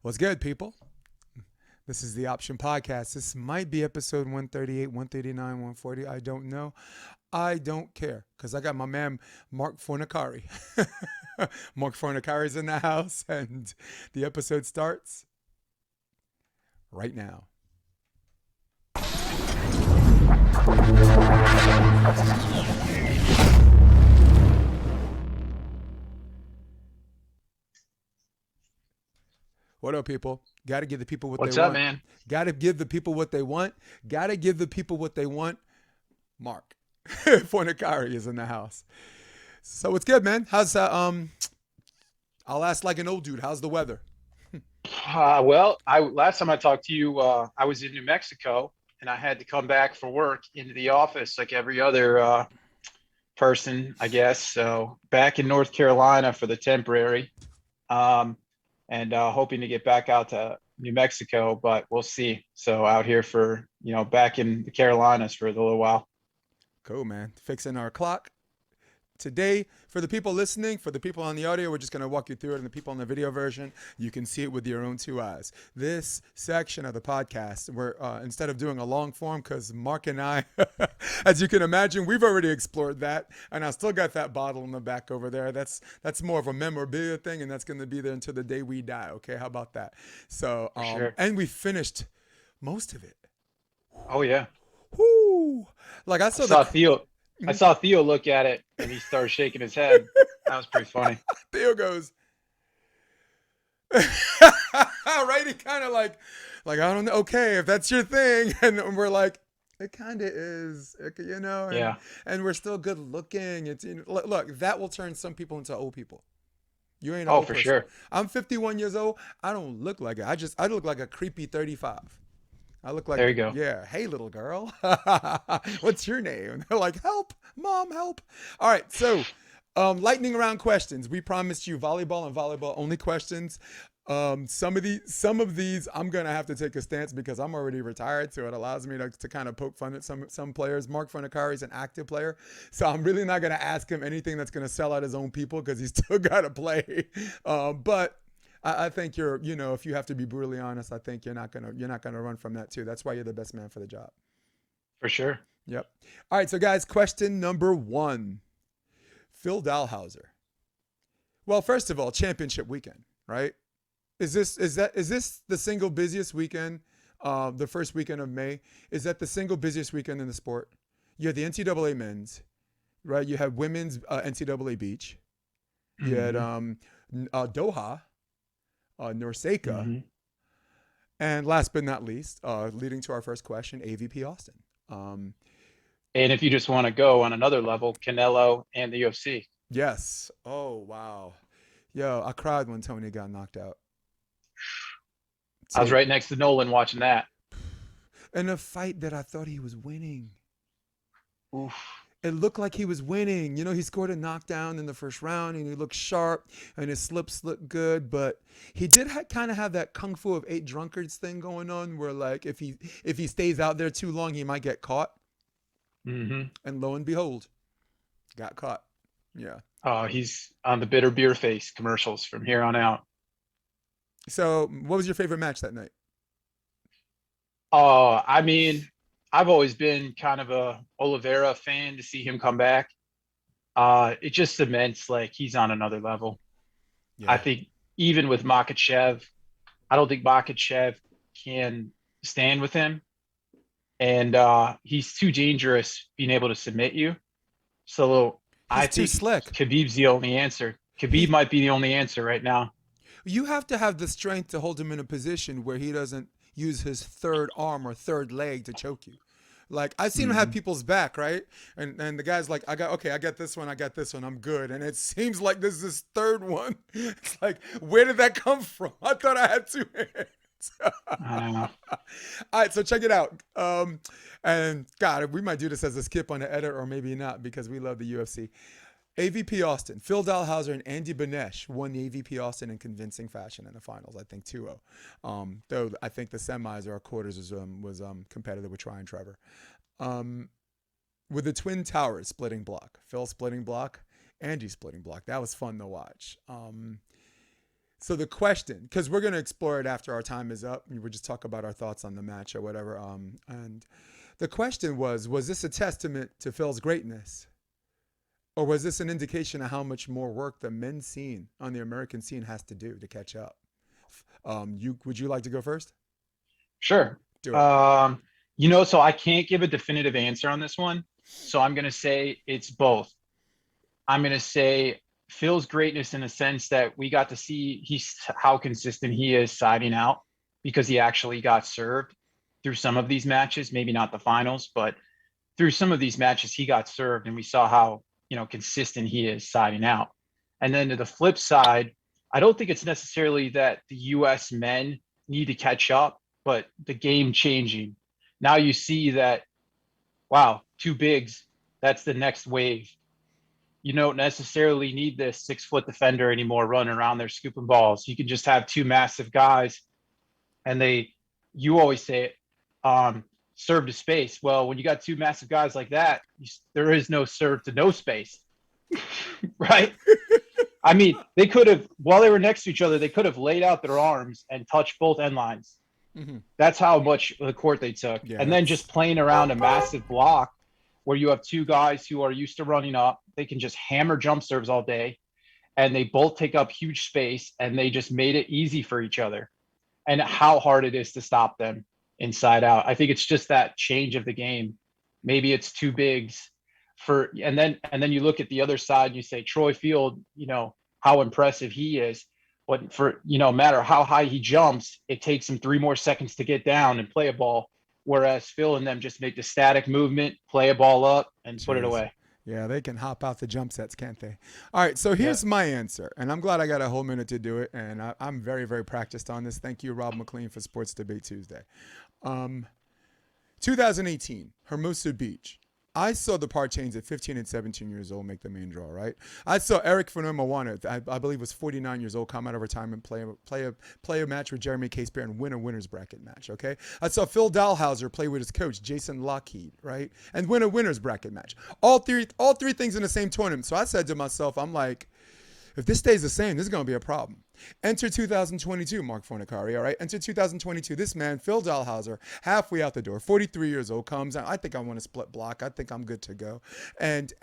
What's good, people? This is the Option Podcast. This might be episode 138, 139, 140. I don't know. I don't care because I got my man Marc Fornaciari. Marc Fornaciari's in the house, and the episode starts right now. What up, people? Got to give the people what What's they up, want. man? Got to give the people what they want. Got to give the people what they want. Marc Fornaciari is in the house. So what's good, man? How's I'll ask like an old dude. How's the weather? Well, I last time I talked to you, I was in New Mexico, and I had to come back for work into the office like every other person, I guess. So back in North Carolina for the temporary, um, and hoping to get back out to New Mexico, but we'll see. So out here for back in the Carolinas for a little while. Cool, man. Fixing our clock. Today, for the people listening, for the people on the audio, we're just going to walk you through it. And the people on the video version, you can see it with your own two eyes. This section of the podcast, we're instead of doing a long form, because Marc and I, as you can imagine, we've already explored that. And I still got that bottle in the back over there. That's more of a memorabilia thing, and that's going to be there until the day we die. Okay, how about that? So, For sure. and we finished most of it. Oh yeah. Whoo! Like I I saw saw the. Theo. I saw Theo look at it and he started shaking his head. That was pretty funny. Theo goes, right? He kind of like I don't know. Okay, if that's your thing, and we're like, it kind of is, and Yeah. we're still good looking. It's look, that will turn some people into old people. You ain't an Oh, old for person. sure. I'm 51 years old. I don't look like it. I look like a creepy 35. I look like, There you go. yeah, hey, little girl. What's your name? They're like, help, mom, help. All right, so lightning round questions. We promised you volleyball and volleyball only questions. Some of these, I'm gonna have to take a stance because I'm already retired, so it allows me to kind of poke fun at some players. Marc Fornaciari is an active player, so I'm really not gonna ask him anything that's gonna sell out his own people because he's still gotta play. But I think if you have to be brutally honest, I think you're not gonna run from that too. That's why you're the best man for the job. For sure. Yep. All right, so guys, question number one: Phil Dalhausser. Well, first of all, championship weekend, right? Is this the single busiest weekend? The first weekend of May, is that the single busiest weekend in the sport? You had the NCAA men's, right? You had women's NCAA beach. You had Hmm. Doha, Norseka, Hmm. and last but not least, leading to our first question, AVP Austin. Um, And if you just want to go on another level, Canelo and the UFC. yes. Oh wow. Yo, I cried when Tony got knocked out. I was See, right next to Nolan watching that. in a fight that I thought he was winning. Oof. It looked like he was winning. He scored a knockdown in the first round, and he looked sharp, and his slips looked good. But he did kind of have that kung fu of eight drunkards thing going on, where like if he stays out there too long, he might get caught. Hmm. And lo and behold, got caught. Yeah. Oh, he's on the bitter beer face commercials from here on out. So, what was your favorite match that night? Oh, I mean, I've always been kind of a Oliveira fan to see him come back. It just cements like he's on another level. I Yeah. think even with Makachev, I don't think Makachev can stand with him, and he's too dangerous being able to submit you. So I He's too think slick. Khabib's the only answer. Khabib He might be the only answer right now. You have to have the strength to hold him in a position where he doesn't use his third arm or third leg to choke you. Like I've seen him have Hmm. people's back, right? And the guy's like, I got this one, I got this one, I'm good. And it seems like this is his third one. It's like, where did that come from? I thought I had two hands. I don't know. All right, so check it out. And God, we might do this as a skip on the edit, or maybe not, because we love the UFC. AVP Austin, Phil Dalhausser and Andy Benesh won the AVP Austin in convincing fashion in the finals. I think 2-0. Though I think the semis or quarters was competitive with Tryon Trevor. Um, with the Twin Towers splitting block, Phil splitting block, Andy splitting block. That was fun to watch. So the question, because we're gonna explore it after our time is up, we'll just talk about our thoughts on the match or whatever. And the question was this a testament to Phil's greatness, or was this an indication of how much more work the men's scene on the American scene has to do to catch up? Would you like to go first? Sure. Do it. So I can't give a definitive answer on this one. So I'm going to say it's both. I'm going to say Phil's greatness in the sense that we got to see how consistent he is siding out because he actually got served through some of these matches, maybe not the finals, but through some of these matches he got served and we saw how, consistent he is siding out. And then to the flip side, I don't think it's necessarily that the US men need to catch up, but the game changing. Now you see that, wow, two bigs, that's the next wave. You don't necessarily need this 6-foot defender anymore running around there scooping balls. You can just have two massive guys and you always say it, serve to space. Well, when you got two massive guys like that, there is no serve to no space, right? I mean, they could have, while they were next to each other, they could have laid out their arms and touched both end lines. Mm-hmm. That's how much of the court they took. Yeah, and then just playing around a massive block where you have two guys who are used to running up, they can just hammer jump serves all day, and they both take up huge space, and they just made it easy for each other. And how hard it is to stop them inside out. I think it's just that change of the game. Maybe it's two bigs and then you look at the other side and you say Troy Field, how impressive he is. But for, no matter how high he jumps, it takes him 3 more seconds to get down and play a ball. Whereas Phil and them just make the static movement, play a ball up, and put it away. Yeah, they can hop out the jump sets, can't they? All right, so here's my answer, and I'm glad I got a whole minute to do it, and I'm very, very practiced on this. Thank you, Rob McLean, for Sports Debate Tuesday. 2018, Hermosa Beach. I saw the Parchains at 15 and 17 years old make the main draw, right? I saw Eric Fonomawana, I believe was 49 years old, come out of retirement, play a match with Jeremy Casebear and win a winner's bracket match, okay? I saw Phil Dahlhauser play with his coach, Jason Lockheed, right? And win a winner's bracket match. All three things in the same tournament. So I said to myself, I'm like, if this stays the same, this is going to be a problem. Enter 2022, Marc Fornaciari, all right? Enter 2022. This man, Phil Dahlhauser, halfway out the door, 43 years old, comes out. I think I want to split block. I think I'm good to go. And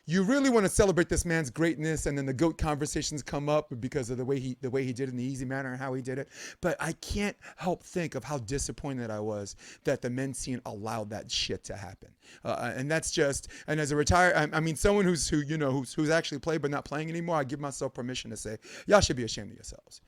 you really want to celebrate this man's greatness, and then the GOAT conversations come up because of the way he did it in the easy manner and how he did it. But I can't help think of how disappointed I was that the men's scene allowed that shit to happen. And that's just, and as a retired, I mean, someone who's actually played but not playing anymore, I give myself permission to say, y'all should be ashamed of yourselves.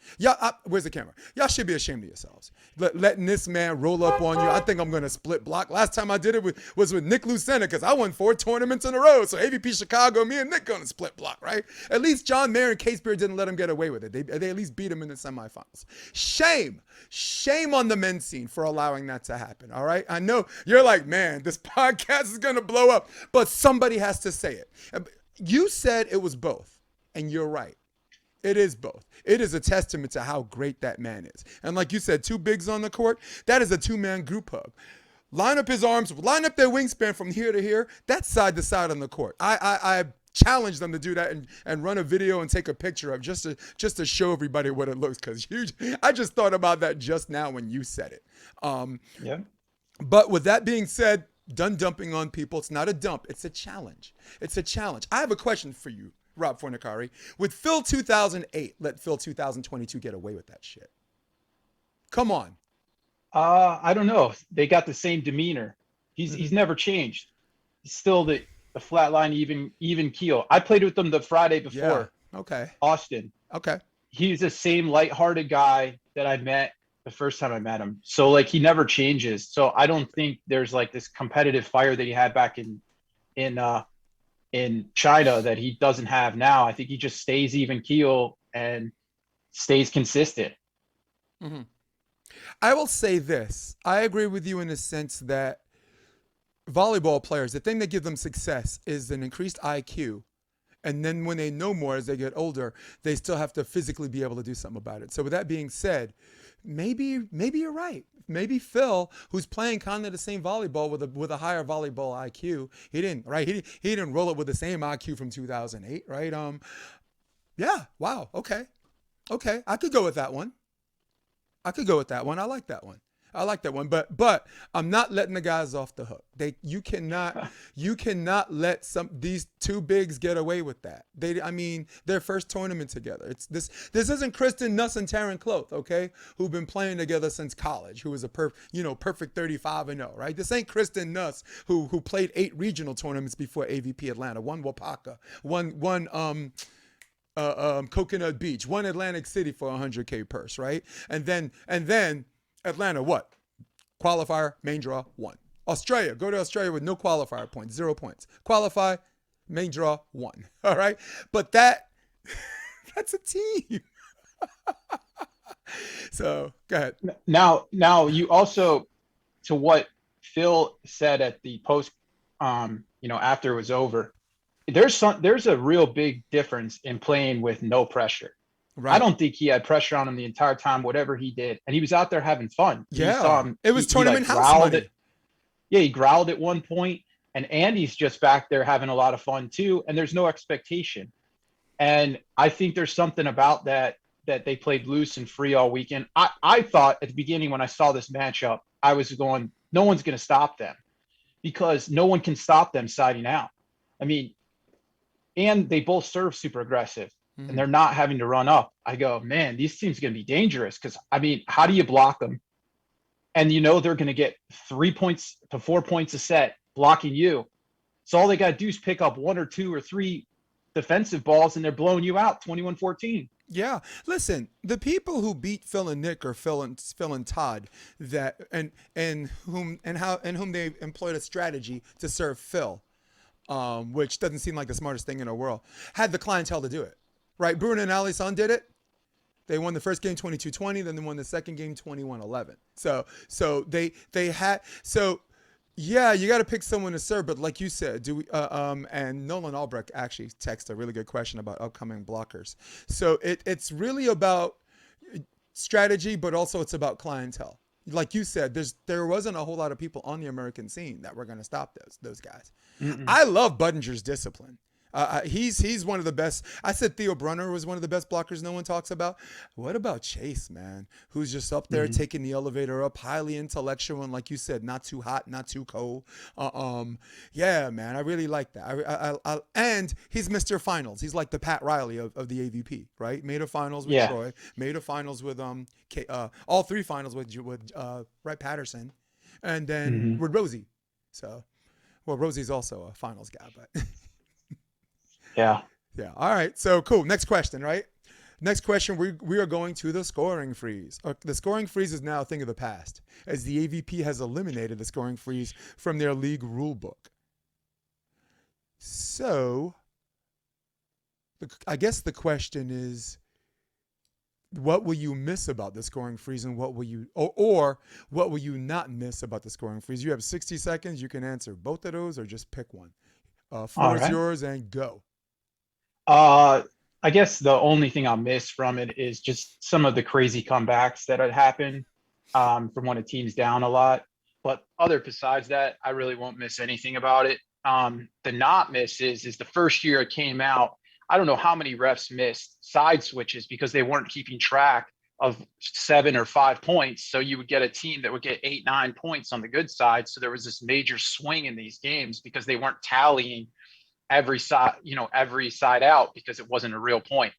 Where's the camera? Y'all should be ashamed of yourselves. Letting this man roll up on you. I think I'm going to split block. Last time I did it was with Nick Lucena because I won 4 tournaments in a row. So AVP Chicago, me and Nick going to split block, right? At least John Mayer and Casebeard didn't let him get away with it. They at least beat him in the semifinals. Shame on the men's scene for allowing that to happen, all right? I know you're like, man, this podcast is going to blow up, but somebody has to say it. You said it was both, and you're right. It is both. It is a testament to how great that man is. And like you said, 2 bigs on the court, that is a 2-man group hug. Line up his arms, line up their wingspan from here to here. That's side to side on the court. I challenge them to do that and run a video and take a picture of just to show everybody what it looks. Because I just thought about that just now when you said it. Yeah. But with that being said, done dumping on people. It's not a dump. It's a challenge. It's a challenge. I have a question for you, Rob Fornaciari. Would Phil 2008 let Phil 2022 get away with that shit? Come on. I don't know. They got the same demeanor. He's never changed. He's still the flat line, even keel. I played with him the Friday before. Yeah. Okay. Austin. Okay. He's the same lighthearted guy that I met the first time I met him. So like he never changes. So I don't think there's like this competitive fire that he had back in China that he doesn't have now. I think he just stays even keel and stays consistent. Mm-hmm. I will say this. I agree with you in the sense that volleyball players, the thing that gives them success is an increased IQ. And then when they know more as they get older, they still have to physically be able to do something about it. So with that being said, maybe you're right. Maybe Phil, who's playing kind of the same volleyball with a higher volleyball IQ, he didn't roll it with the same IQ from 2008, right? Yeah. Wow. Okay. Okay, I could go with that one. I could go with that one. I like that one. I like that one. But I'm not letting the guys off the hook. You cannot let these two bigs get away with that. I mean, their first tournament together. It's this isn't Kristen Nuss and Taryn Cloth, okay? Who've been playing together since college, who is a perfect 35-0, right? This ain't Kristen Nuss who played 8 regional tournaments before AVP Atlanta, one Wapaka, one Coconut Beach, one Atlantic City for a 100K purse, right? And then Atlanta, what? Qualifier, main draw, 1. Australia, go to Australia with no qualifier points, 0 points. Qualify, main draw, 1. All right? But that's a team. So, go ahead. Now you also, to what Phil said at the post, after it was over, there's a real big difference in playing with no pressure. Right. I don't think he had pressure on him the entire time, whatever he did. And he was out there having fun. Yeah. You saw him, it was tournament house money. He growled at one point, and Andy's just back there having a lot of fun too. And there's no expectation. And I think there's something about that they played loose and free all weekend. I thought at the beginning when I saw this matchup, I was going, no one's going to stop them, because no one can stop them siding out. I mean, and they both serve super aggressive. And they're not having to run up. I go, man, these teams are going to be dangerous, because, I mean, how do you block them? And they're going to get 3 points to 4 points a set blocking you. So all they got to do is pick up 1 or 2 or 3 defensive balls, and they're blowing you out 21-14. Yeah. Listen, the people who beat Phil and Nick are Phil and Todd, that and whom they employed a strategy to serve Phil, which doesn't seem like the smartest thing in the world, had the clientele to do it. Right, Bruno and Alison did it. They won the first game 22-20, then they won the second game 21-11. So they had, so yeah, you got to pick someone to serve. But like you said, and Nolan Albrecht actually texted a really good question about upcoming blockers. So it's really about strategy, but also it's about clientele. Like you said, there wasn't a whole lot of people on the American scene that were going to stop those guys. Mm-mm. I love Buddinger's discipline. He's one of the best. I said Theo Brunner was one of the best blockers no one talks about. What about Chase, man? Who's just up there taking the elevator up, highly intellectual, and like you said, not too hot, not too cold. Yeah, man, I really like that. And he's Mr. Finals. He's like the Pat Riley of the AVP, right? Made a finals with Troy, made a finals with all 3 finals with Rhett Patterson, and then with Rosie. So, well, Rosie's also a finals guy, but. Yeah. All right. So cool. Next question, right? Next question. We are going to the scoring freeze. The scoring freeze is now a thing of the past, as the AVP has eliminated the scoring freeze from their league rule book. So, I guess the question is, what will you miss about the scoring freeze, and what will you or what will you not miss about the scoring freeze? You have 60 seconds. You can answer both of those or just pick one. Floor is yours, and go. I guess the only thing I'll miss from it is just some of the crazy comebacks that had happened from when a team's down a lot. But other besides that, I really won't miss anything about it. The not miss is the first year it came out, I don't know how many refs missed side switches because they weren't keeping track of 7 or 5 points. So you would get a team that would get 8, 9 points on the good side. So there was this major swing in these games because they weren't tallying every side out, because it wasn't a real point.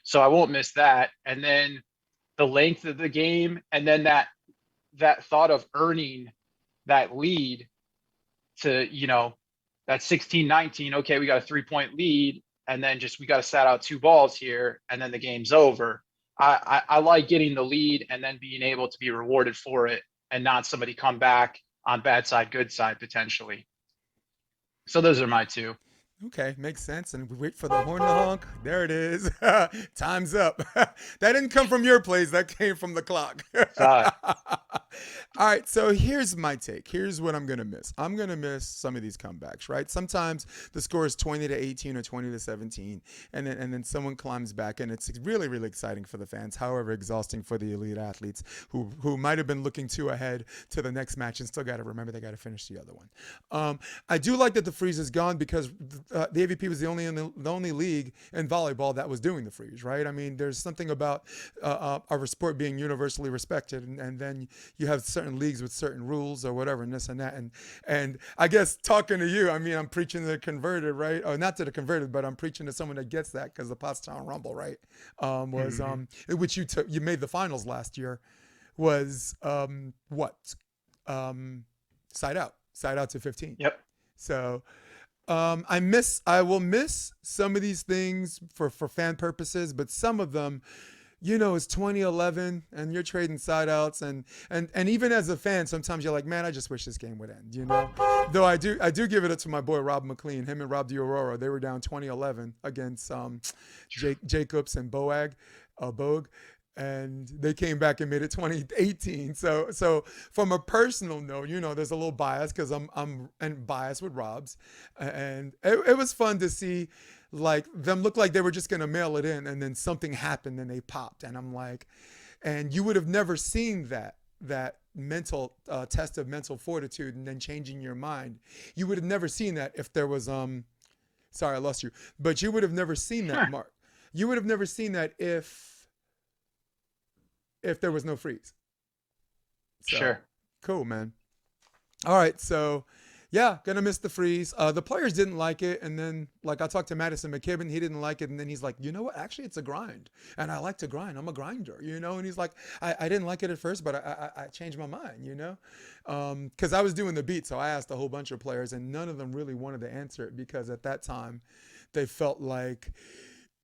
So I won't miss that. And then the length of the game, and then that thought of earning that lead to, that 16-19, okay, we got a 3-point lead, and then we got to sat out 2 balls here, and then the game's over. I like getting the lead and then being able to be rewarded for it, and not somebody come back on bad side, good side potentially. So those are my 2. Okay, makes sense. And we wait for the horn to honk. There it is. Time's up. That didn't come from your place. That came from the clock. All right, so here's my take. Here's what I'm gonna miss. I'm gonna miss some of these comebacks, right? Sometimes the score is 20-18 or 20-17, and then someone climbs back, and it's really really exciting for the fans. However, exhausting for the elite athletes who might have been looking too ahead to the next match and still got to remember they got to finish the other one. I do like that the freeze is gone because the AVP was the only league in volleyball that was doing the freeze, right? I mean, there's something about our sport being universally respected, and then you have certain leagues with certain rules or whatever, and this and that, and I guess talking to you, I mean, I'm preaching to the converted, right? Or not to the converted, but I'm preaching to someone that gets that because the Pottstown Rumble, right, was which you made the finals last year, was what side out to 15. Yep. So I will miss some of these things for fan purposes, but some of them, it's 2011 and you're trading side outs and even as a fan, sometimes you're like, man, I just wish this game would end, Though I do give it up to my boy Rob McLean, him and Rob DiAurora. They were down 2011 against Jacobs and Boag. And they came back and made it 2018. So from a personal note, there's a little bias because I'm biased with Rob's, and it was fun to see like them look like they were just gonna mail it in, and then something happened and they popped, and I'm like, and you would have never seen that mental test of mental fortitude and then changing your mind. You would have never seen that if there was sorry I lost you, but you would have never seen that, Mark. You would have never seen that if there was no freeze. So, sure. Cool, man. All right, so yeah, gonna miss the freeze. The players didn't like it, and then like I talked to Madison McKibben, he didn't like it, and then he's like, you know what? Actually, it's a grind, and I like to grind. I'm a grinder, And he's like, I didn't like it at first, but I changed my mind, because I was doing the beat, so I asked a whole bunch of players, and none of them really wanted to answer it because at that time, they felt like,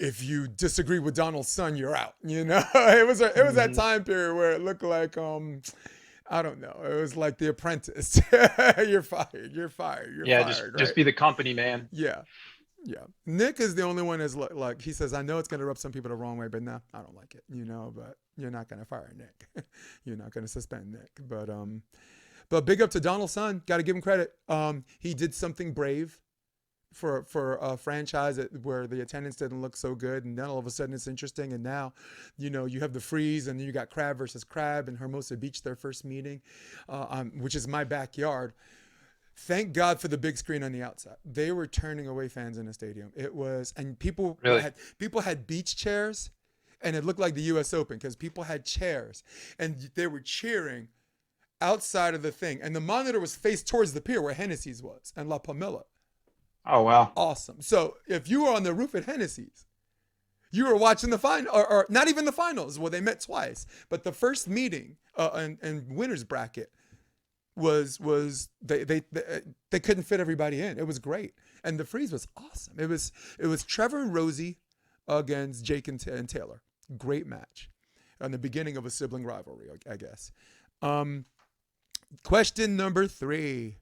if you disagree with Donald's son, you're out. It was that time period where it looked like I don't know. It was like The Apprentice. You're fired. You're fired. You're fired. Just right? be the company, man. Yeah. Nick is the only one that's like he says, I know it's gonna rub some people the wrong way, but no, I don't like it. But you're not gonna fire Nick. You're not gonna suspend Nick. But big up to Donald's son. Got to give him credit. He did something brave for a franchise where the attendance didn't look so good, and then all of a sudden it's interesting, and now you have the freeze, and then you got Crab versus Crab in Hermosa Beach, their first meeting, which is my backyard. Thank God for the big screen on the outside. They were turning away fans in the stadium. It was, and people had beach chairs, and it looked like the U.S. Open because people had chairs and they were cheering outside of the thing, and the monitor was faced towards the pier where Hennessy's was and La Pomela. Oh, wow. Awesome. So if you were on the roof at Hennessy's, you were watching the final, or not even the finals. Well, they met twice, but the first meeting and winners bracket was they couldn't fit everybody in. It was great, and the freeze was awesome. It was Trevor and Rosie against Jake and Taylor. Great match, on the beginning of a sibling rivalry, I guess. Question number 3: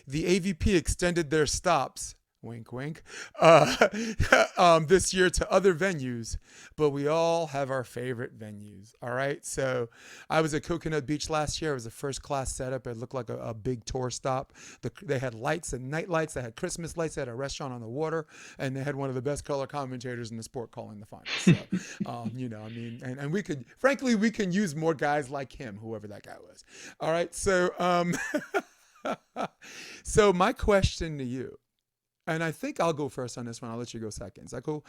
the AVP extended their stops. Wink, wink. This year to other venues, but we all have our favorite venues. All right. So I was at Coconut Beach last year. It was a first class setup. It looked like a big tour stop. They had lights and night lights. They had Christmas lights. They had a restaurant on the water, and they had one of the best color commentators in the sport calling the finals. So, and we can use more guys like him, whoever that guy was. All right. So, so my question to you, and I think I'll go first on this one. I'll let you go second. Is that cool?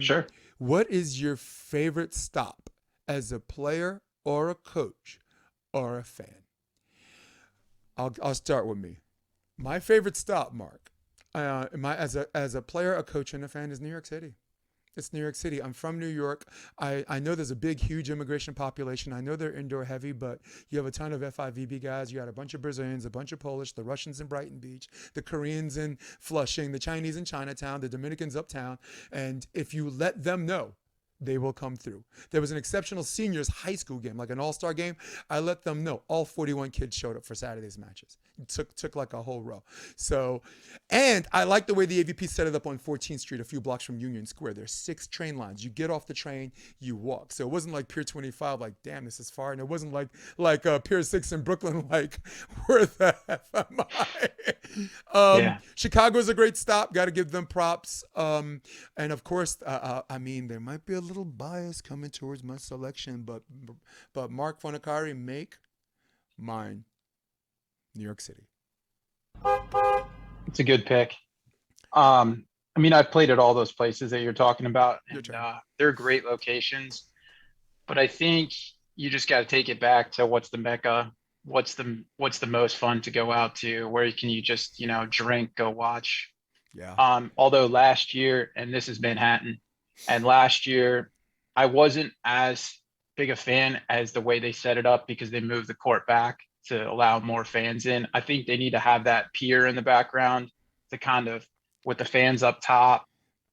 Sure. What is your favorite stop as a player or a coach or a fan? I'll start with me. My favorite stop, Mark, as a player, a coach, and a fan is New York City. It's New York City. I'm from New York. I know there's a big, huge immigration population. I know they're indoor heavy, but you have a ton of FIVB guys. You got a bunch of Brazilians, a bunch of Polish, the Russians in Brighton Beach, the Koreans in Flushing, the Chinese in Chinatown, the Dominicans uptown. And if you let them know they will come through. There was an exceptional seniors high school game, like an all-star game. I let them know all 41 kids showed up for Saturday's matches. It took like a whole row. So, and I like the way the AVP set it up on 14th Street, a few blocks from Union Square. There's 6 train lines. You get off the train, you walk. So it wasn't like Pier 25, like, damn, this is far. And it wasn't like Pier 6 in Brooklyn, like, where the F am I? Chicago's a great stop. Got to give them props. And of course, I mean, there might be a little bias coming towards my selection, but Marc Fornaciari, make mine New York City. It's a good pick. I mean, I've played at all those places that you're talking about, and they're great locations. But I think you just got to take it back to what's the mecca, what's the most fun to go out to, where can you just drink, go watch. Yeah. Although last year, and this is Manhattan, and last year I wasn't as big a fan as the way they set it up because they moved the court back to allow more fans in. I think they need to have that pier in the background to kind of, with the fans up top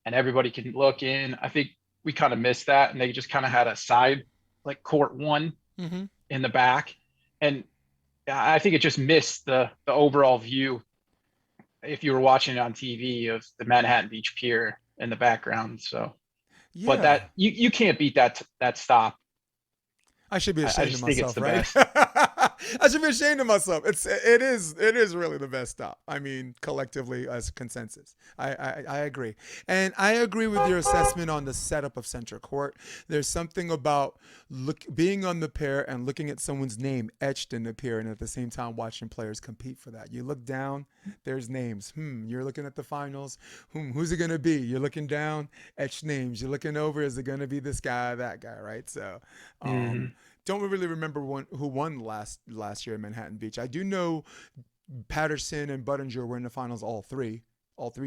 and everybody can look in. I think we kind of missed that, and they just kind of had a side, like court one in the back. And I think it just missed the overall view if you were watching it on TV of the Manhattan Beach Pier in the background. So, but that you can't beat that stop. I should be ashamed of myself, right? Best. I should be ashamed of myself. It is really the best stop. I mean, collectively as consensus, I agree, and I agree with your assessment on the setup of center court. There's something about being on the pier and looking at someone's name etched in the pier, and at the same time watching players compete for that. You look down, there's names. You're looking at the finals. Who's it gonna be? You're looking down, etched names. You're looking over. Is it gonna be this guy, that guy, right? So. Don't really remember who won last year in Manhattan Beach. I do know Patterson and Buttinger were in the finals all three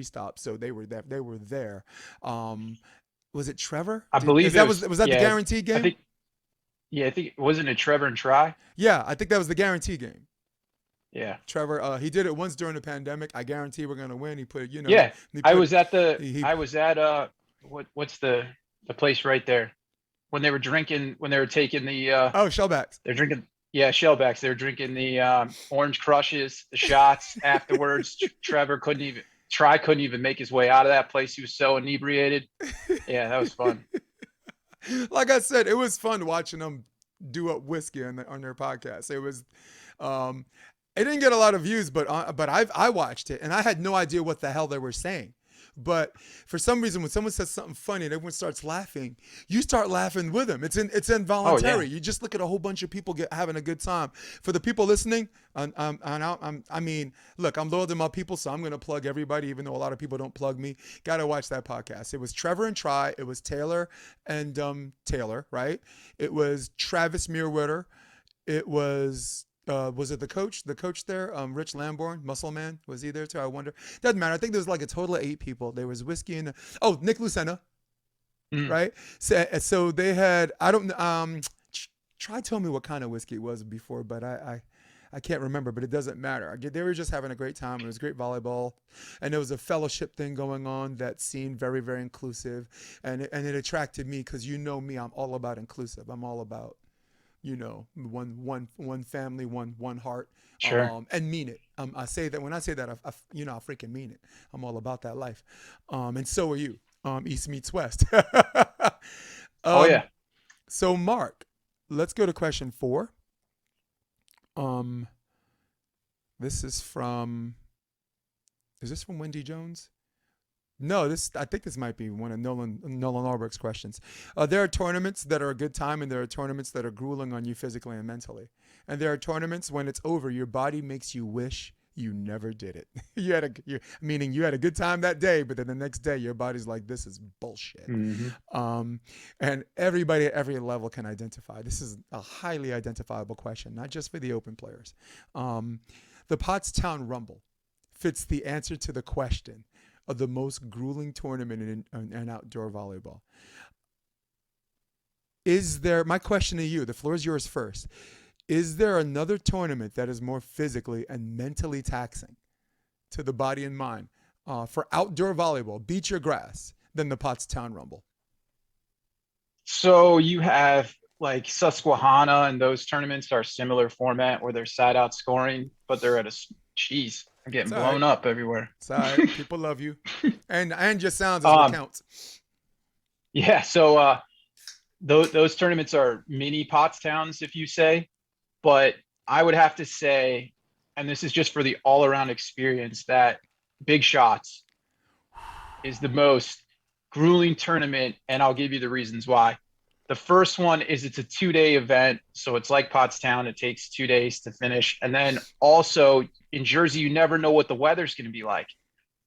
stops, so they were there. Was it Trevor? I believe was that the guarantee game? I think wasn't it Trevor and Try? Yeah, I think that was the guarantee game. Yeah, Trevor. He did it once during the pandemic. I guarantee we're gonna win. He put it. I was at what's the place right there? When they were taking the Shellbacks. They're drinking Shellbacks. They were drinking the orange crushes, the shots afterwards. Trevor couldn't even make his way out of that place. He was so inebriated. Yeah, that was fun. Like I said, it was fun watching them do up whiskey on their podcast. It was it didn't get a lot of views, but I watched it and I had no idea what the hell they were saying. But for some reason, when someone says something funny and everyone starts laughing, you start laughing with them. It's involuntary. Oh, yeah. You just look at a whole bunch of people having a good time. For the people listening, I mean, look, I'm loyal to my people, so I'm going to plug everybody, even though a lot of people don't plug me. Got to watch that podcast. It was Trevor and Try. It was Taylor and Taylor, right? It was Travis Meerwitter. It was it the coach there? Rich Lamborn, Muscle Man, was he there too? I wonder. Doesn't matter. I think there was like a total of 8 people. There was whiskey and Nick Lucena, right? So they had try tell me what kind of whiskey it was before, but I can't remember. But it doesn't matter. They were just having a great time. It was great volleyball, and there was a fellowship thing going on that seemed very, very inclusive, and it attracted me because me, I'm all about inclusive. I'm all about one family, one heart, sure. And mean it. I say that when I say that, I freaking mean it. I'm all about that life, and so are you. East meets West. Oh yeah. So Mark, let's go to question 4. This is from. Is this from Wendy Jones? No, I think this might be one of Nolan Albert's questions. There are tournaments that are a good time, and there are tournaments that are grueling on you physically and mentally. And there are tournaments when it's over, your body makes you wish you never did it. you had a good time that day, but then the next day your body's like, this is bullshit. And everybody at every level can identify. This is a highly identifiable question, not just for the open players. The Pottstown Rumble fits the answer to the question of the most grueling tournament in outdoor volleyball. My question to you, the floor is yours first. Is there another tournament that is more physically and mentally taxing to the body and mind for outdoor volleyball, beach or grass, than the Pottstown Rumble? So you have like Susquehanna, and those tournaments are similar format where they're side out scoring, but they're at geez, I'm It's getting all right. blown up everywhere. It's all right. People love you, and your sounds is what um, counts. yeah. So those tournaments are mini Pottstowns, if you say, but I would have to say, and this is just for the all around experience, that Big Shots is the most grueling tournament, and I'll give you the reasons why. The first one is it's a 2 day event, so it's like Pottstown. It takes 2 days to finish, and then also in Jersey, you never know what the weather's going to be like.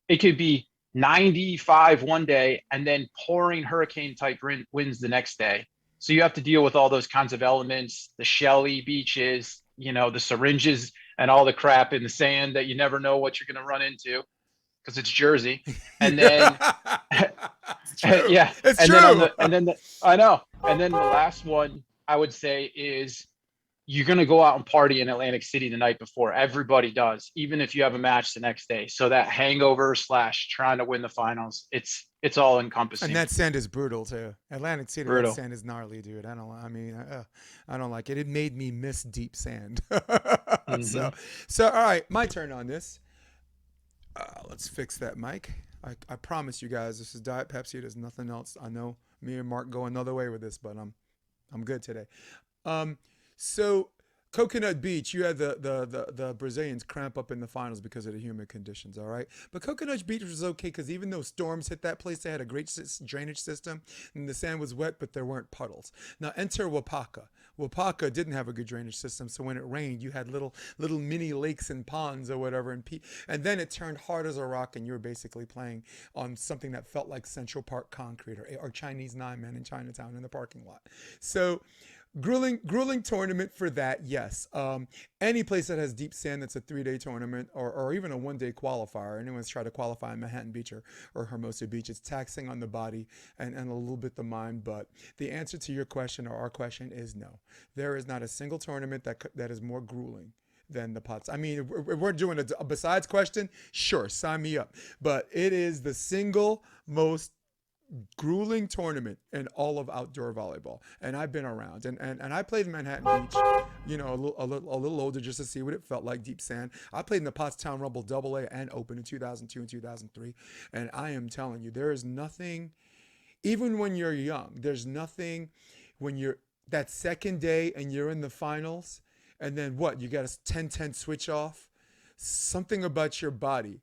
It could be 95 one day and then pouring hurricane type winds the next day. So you have to deal with all those kinds of elements, the shelly beaches, the syringes and all the crap in the sand that you never know what you're going to run into because it's Jersey. And then Yeah, it's true. yeah, It's and then true. I know. And then the last one I would say is you're going to go out and party in Atlantic City the night before. Everybody does, even if you have a match the next day. So that hangover slash trying to win the finals, it's all And encompassing. that sand is brutal too. Atlantic City, that Brutal. sand is gnarly, dude. I don't. I mean, I don't like it. It made me miss deep sand. Hmm. so, so all right, my turn on this. Let's fix that mic. I promise you guys, this is Diet Pepsi. There's nothing else. I know me and Mark go another way with this, but I'm good today. Um, so Coconut Beach, you had the Brazilians cramp up in the finals because of the humid conditions, all right? But Coconut Beach was okay because even though storms hit that place, they had a great drainage system and the sand was wet, but there weren't puddles. Now enter Wapaka. Wapaka didn't have a good drainage system, so when it rained, you had little mini lakes and ponds or whatever, and then it turned hard as a rock, and you were basically playing on something that felt like Central Park concrete or Chinese nine man in Chinatown in the parking lot. So grueling tournament for that, yes. Any place that has deep sand that's a 3 day tournament or even a 1 day qualifier, anyone's tried to qualify in Manhattan Beach or Hermosa Beach, it's taxing on the body and a little bit the mind. But the answer to your question or our question is no. There is not a single tournament that is more grueling than the pots. I mean, if we're doing a besides question, sure, sign me up. But it is the single most grueling tournament in all of outdoor volleyball. And I've been around and I played in Manhattan Beach, a little older just to see what it felt like deep sand. I played in the Pottstown Rumble Double A and Open in 2002 and 2003. And I am telling you, there is nothing, even when you're young, there's nothing when you're that second day and you're in the finals and then what? You got a 10-10 switch off. Something about your body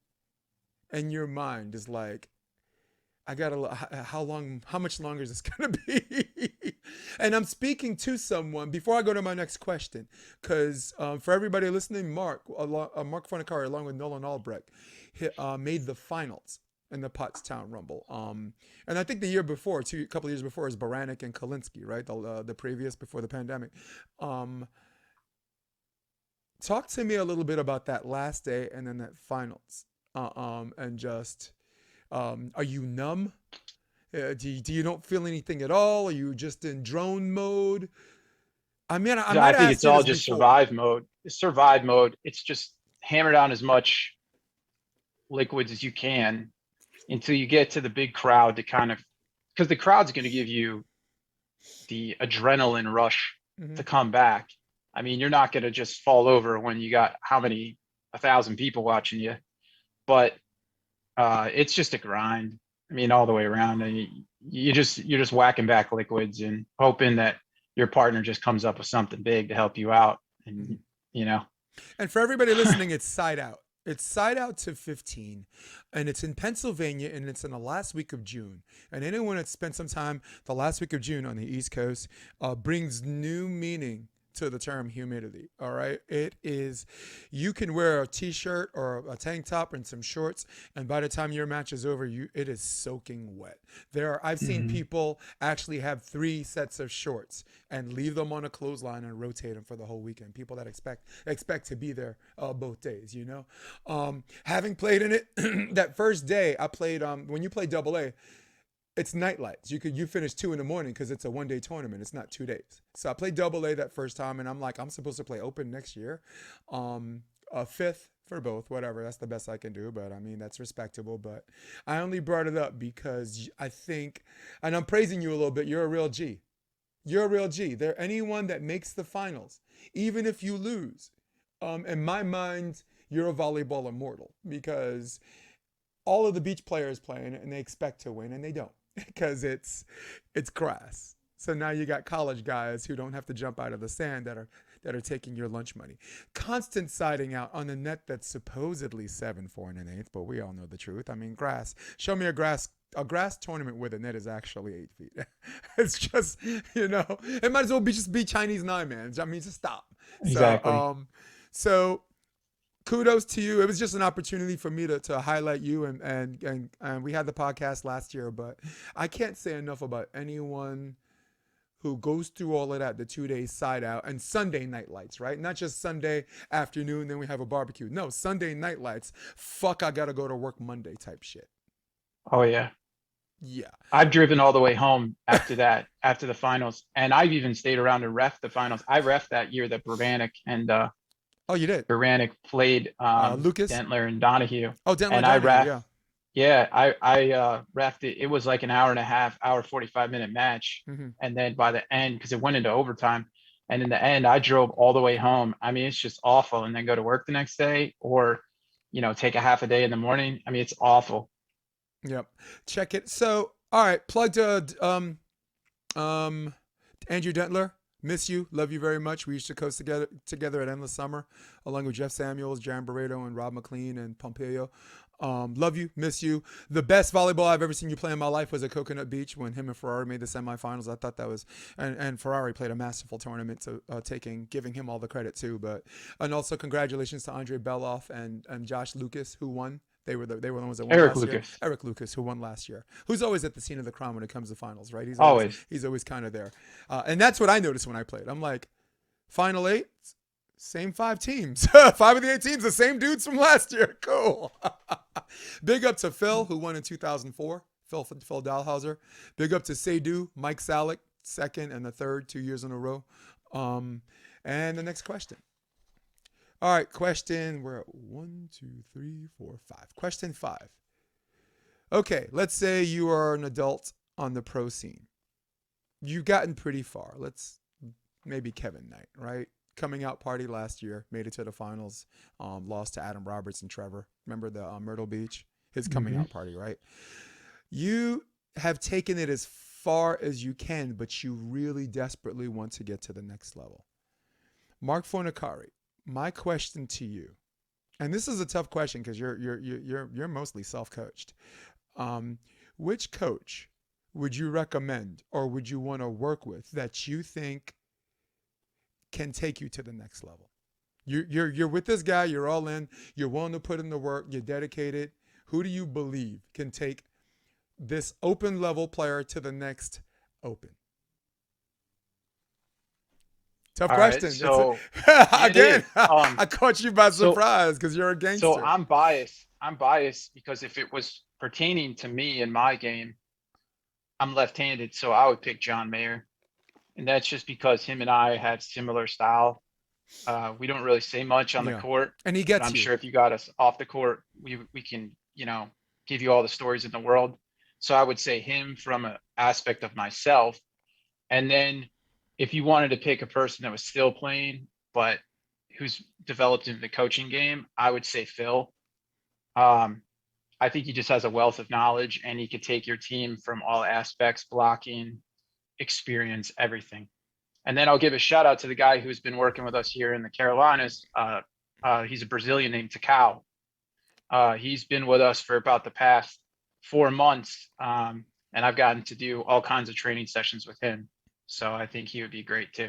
and your mind is like, I gotta. How much longer is this gonna be? And I'm speaking to someone before I go to my next question, because for everybody listening, Marc Fornaciari, along with Nolan Albrecht, made the finals in the Pottstown Rumble. And I think the year before, a couple of years before, is Baranek and Kalinsky, right? The previous before the pandemic. Um, Talk to me a little bit about that last day and then that finals, and just are you numb? Do you don't feel anything at all? Are you just in drone mode? I mean, I I might have think asked it's you all this just before. survive mode. Survive mode. It's just hammer down as much liquids as you can until you get to the big crowd to kind of, because the crowd's going to give you the adrenaline rush Hmm. to come back. I mean, you're not going to just fall over when you got how many 1,000 people watching you, but it's just a grind. I mean, all the way around, and you're just whacking back liquids and hoping that your partner just comes up with something big to help you out. Hmm. And you know, And for everybody listening, it's side out. It's side out to 15, and it's in Pennsylvania, and it's in the last week of June. And anyone that spent some time the last week of June on the East Coast brings new meaning to the term humidity. All right, it is. You can wear a t-shirt or a tank top and some shorts, and by the time your match is over, it is soaking wet. I've seen mhm. people actually have 3 sets of shorts and leave them on a clothesline and rotate them for the whole weekend. People that expect to be there both days. Having played in it, that first day I played. When you play double A, it's night lights. You finish 2 in the morning because it's a 1 day tournament. It's not 2 days. So I played double A that first time, and I'm like, I'm supposed to play open next year, fifth for both, whatever. That's the best I can do, but I mean, that's respectable. But I only brought it up because I think, and I'm praising you a little bit, you're a real G. You're a real G. There, anyone that makes the finals, even if you lose, in my mind, you're a volleyball immortal because all of the beach players playing it and they expect to win and they don't because it's grass. So now you got college guys who don't have to jump out of the sand that are taking your lunch money. Constant siding out on a net that's supposedly 7-4 1/8, but we all know the truth. I mean, grass. Show me a grass tournament where the net is actually 8 feet. It's just, it might as well just be Chinese 9-man. I mean, just stop. Exactly. So kudos to you. It was just an opportunity for me to highlight you and we had the podcast last year, but I can't say enough about anyone who goes through all of that, the 2 days side out and Sunday night lights, right? Not just Sunday afternoon, then we have a barbecue. No, Sunday night lights. Fuck, I gotta go to work Monday type shit. Oh yeah. Yeah. I've driven all the way home after that, after the finals, and I've even stayed around to ref the finals. I ref that year that Buranic and Oh, you did? Buranic played Lucas? Dentler and Donahue. Oh, Dentler And Donahue, ref, yeah. yeah, I refed it. It was like an hour and a half, hour 45-minute match. Mm-hmm. And then by the end, because it went into overtime, and in the end, I drove all the way home. I mean, it's just awful. And then go to work the next day or, take a half a day in the morning. I mean, it's awful. Yep. Check it. So, all right, plug to Andrew Dentler. Miss you. Love you very much. We used to coast together at Endless Summer, along with Jeff Samuels, Jaron Barreto, and Rob McLean and Pompeo. Love you. Miss you. The best volleyball I've ever seen you play in my life was at Coconut Beach when him and Ferrari made the semifinals. I thought that was, and Ferrari played a masterful tournament, so giving him all the credit too. And also congratulations to Andre Beloff and Josh Lucas who won. They were the ones that won Eric last Lucas. year. Eric Lucas, who won last year, who's always at the scene of the crowd when it comes to finals, right? He's always kind of there, and that's what I noticed when I played. I'm like, Final 8, same 5 teams, 5 of the 8 teams, the same dudes from last year. Cool. Big up to Phil, who won in 2004. Phil Dahlhauser. Big up to Seydu, Mike Salick, second and the third 2 years in a row. And the next question. All right, question. We're at 1, 2, 3, 4, 5. Question 5. Okay, let's say you are an adult on the pro scene. You've gotten pretty far. Maybe Kevin Knight, right? Coming out party last year, made it to the finals, lost to Adam Roberts and Trevor. Remember the Myrtle Beach? His coming out party, right? You have taken it as far as you can, but you really desperately want to get to the next level. Marc Fornaciari, my question to you, and this is a tough question because you're mostly self-coached. Which coach would you recommend or would you want to work with that you think can take you to the next level? You're with this guy, you're all in, you're willing to put in the work, you're dedicated. Who do you believe can take this open level player to the next open? Tough question. Right, so again, I caught you by surprise because you're a gangster. So I'm biased. I'm biased because if it was pertaining to me in my game, I'm left-handed, so I would pick John Mayer. And that's just because him and I have similar style. We don't really say much on the court. And he gets I'm sure if you got us off the court, we can, give you all the stories in the world. So I would say him from an aspect of myself. And then if you wanted to pick a person that was still playing, but who's developed into the coaching game, I would say Phil. I think he just has a wealth of knowledge and he could take your team from all aspects, blocking, experience, everything. And then I'll give a shout out to the guy who's been working with us here in the Carolinas. He's a Brazilian named Takao. He's been with us for about the past 4 months. And I've gotten to do all kinds of training sessions with him. So I think he would be great too.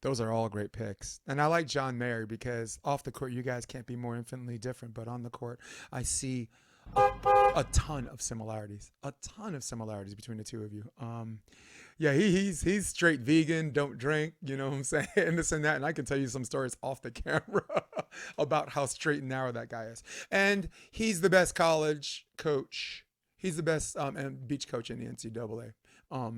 Those are all great picks. And I like John Mayer because off the court, you guys can't be more infinitely different. But on the court, I see a ton of similarities. Between the two of you. Yeah, he's straight vegan, don't drink, you know what I'm saying, and this and that. And I can tell you some stories off the camera about how straight and narrow that guy is. And he's the best college coach. He's the best and beach coach in the NCAA. I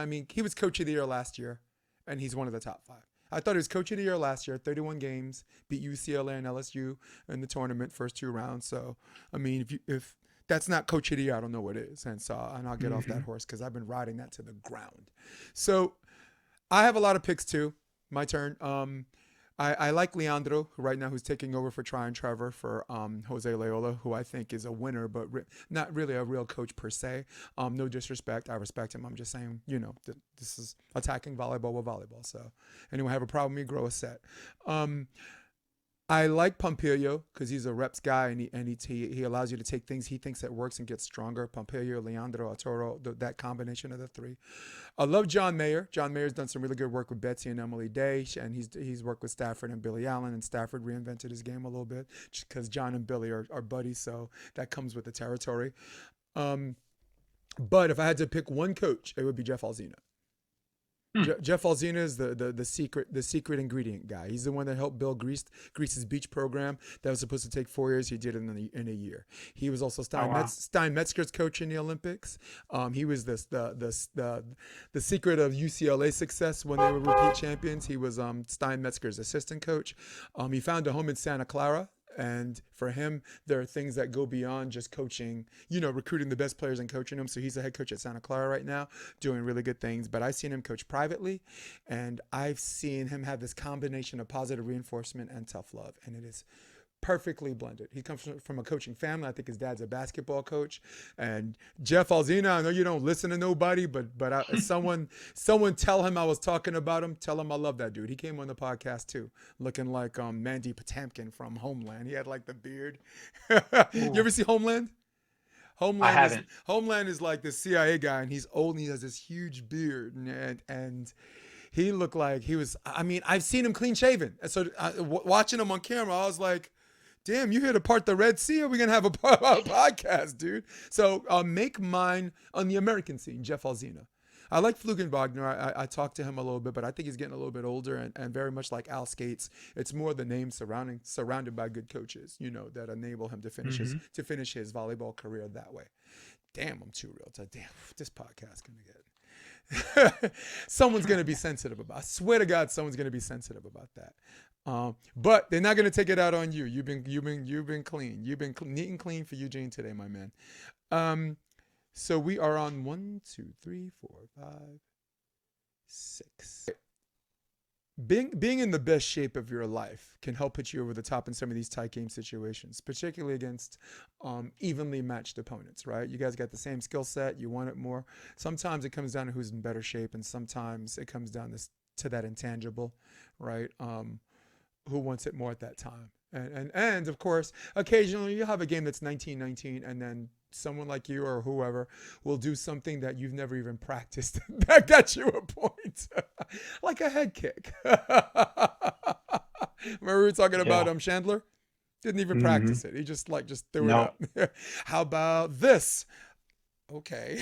mean, he was coach of the year last year, and he's one of the top 5. I thought he was coach of the year last year, 31 games, beat UCLA and LSU in the tournament, first 2 rounds. So, I mean, if that's not coach of the year, I don't know what is. And I'll get off that horse because I've been riding that to the ground. So I have a lot of picks too. My turn. I like Leandro right now, who's taking over for Tryon Trevor for Jose Loyola, who I think is a winner, but not really a real coach per se. No disrespect. I respect him. I'm just saying, this is attacking volleyball with volleyball. So anyone have a problem with me, grow a set. I like Pompilio because he's a reps guy and he allows you to take things he thinks that works and get stronger. Pompilio, Leandro, Arturo, that combination of the three. I love John Mayer. John Mayer's done some really good work with Betsy and Emily Day, and he's worked with Stafford and Billy Allen, and Stafford reinvented his game a little bit because John and Billy are buddies, so that comes with the territory. But if I had to pick one coach, it would be Jeff Alzina. Jeff Alzina is the secret ingredient guy. He's the one that helped build Greece's beach program that was supposed to take 4 years. He did it in a year. He was also Stein Metzger's coach in the Olympics. He was the secret of UCLA's success when they were repeat champions. He was Stein Metzger's assistant coach. He found a home in Santa Clara. And for him, there are things that go beyond just coaching, recruiting the best players and coaching them. So he's the head coach at Santa Clara right now, doing really good things. But I've seen him coach privately, and I've seen him have this combination of positive reinforcement and tough love. And it is perfectly blended. He comes from a coaching family. I think his dad's a basketball coach. And Jeff Alzina, I know you don't listen to nobody, but someone tell him I was talking about him. Tell him I love that dude. He came on the podcast too, looking like Mandy Patinkin from Homeland. He had like the beard. You ever see Homeland? I haven't. Homeland is like the CIA guy, and he's old and he has this huge beard, and he looked like he was. I mean, I've seen him clean shaven. So watching him on camera, I was like, damn, you here to part the Red Sea? Or are we going to have a podcast, dude? So make mine on the American scene, Jeff Alzina. I like Flugenwagner. I talked to him a little bit, but I think he's getting a little bit older and very much like Al Skates. It's more the name surrounded by good coaches, that enable him to finish his volleyball career that way. Damn, I'm too real. Damn, this podcast going to get... someone's going to be sensitive about. I swear to God, someone's going to be sensitive about that. But they're not going to take it out on you. You've been clean. You've been neat and clean for Eugene today, my man. So we are on 1, 2, 3, 4, 5, 6. Being in the best shape of your life can help put you over the top in some of these tight game situations, particularly against evenly matched opponents, right? You guys got the same skill set. You want it more. Sometimes it comes down to who's in better shape, and sometimes it comes down to that intangible, right? Who wants it more at that time. And of course, occasionally you'll have a game that's 19-19, and then someone like you or whoever will do something that you've never even practiced that got you a point, like a head kick. Remember we were talking about Chandler? Didn't even practice it. He just threw it up. How about this? Okay.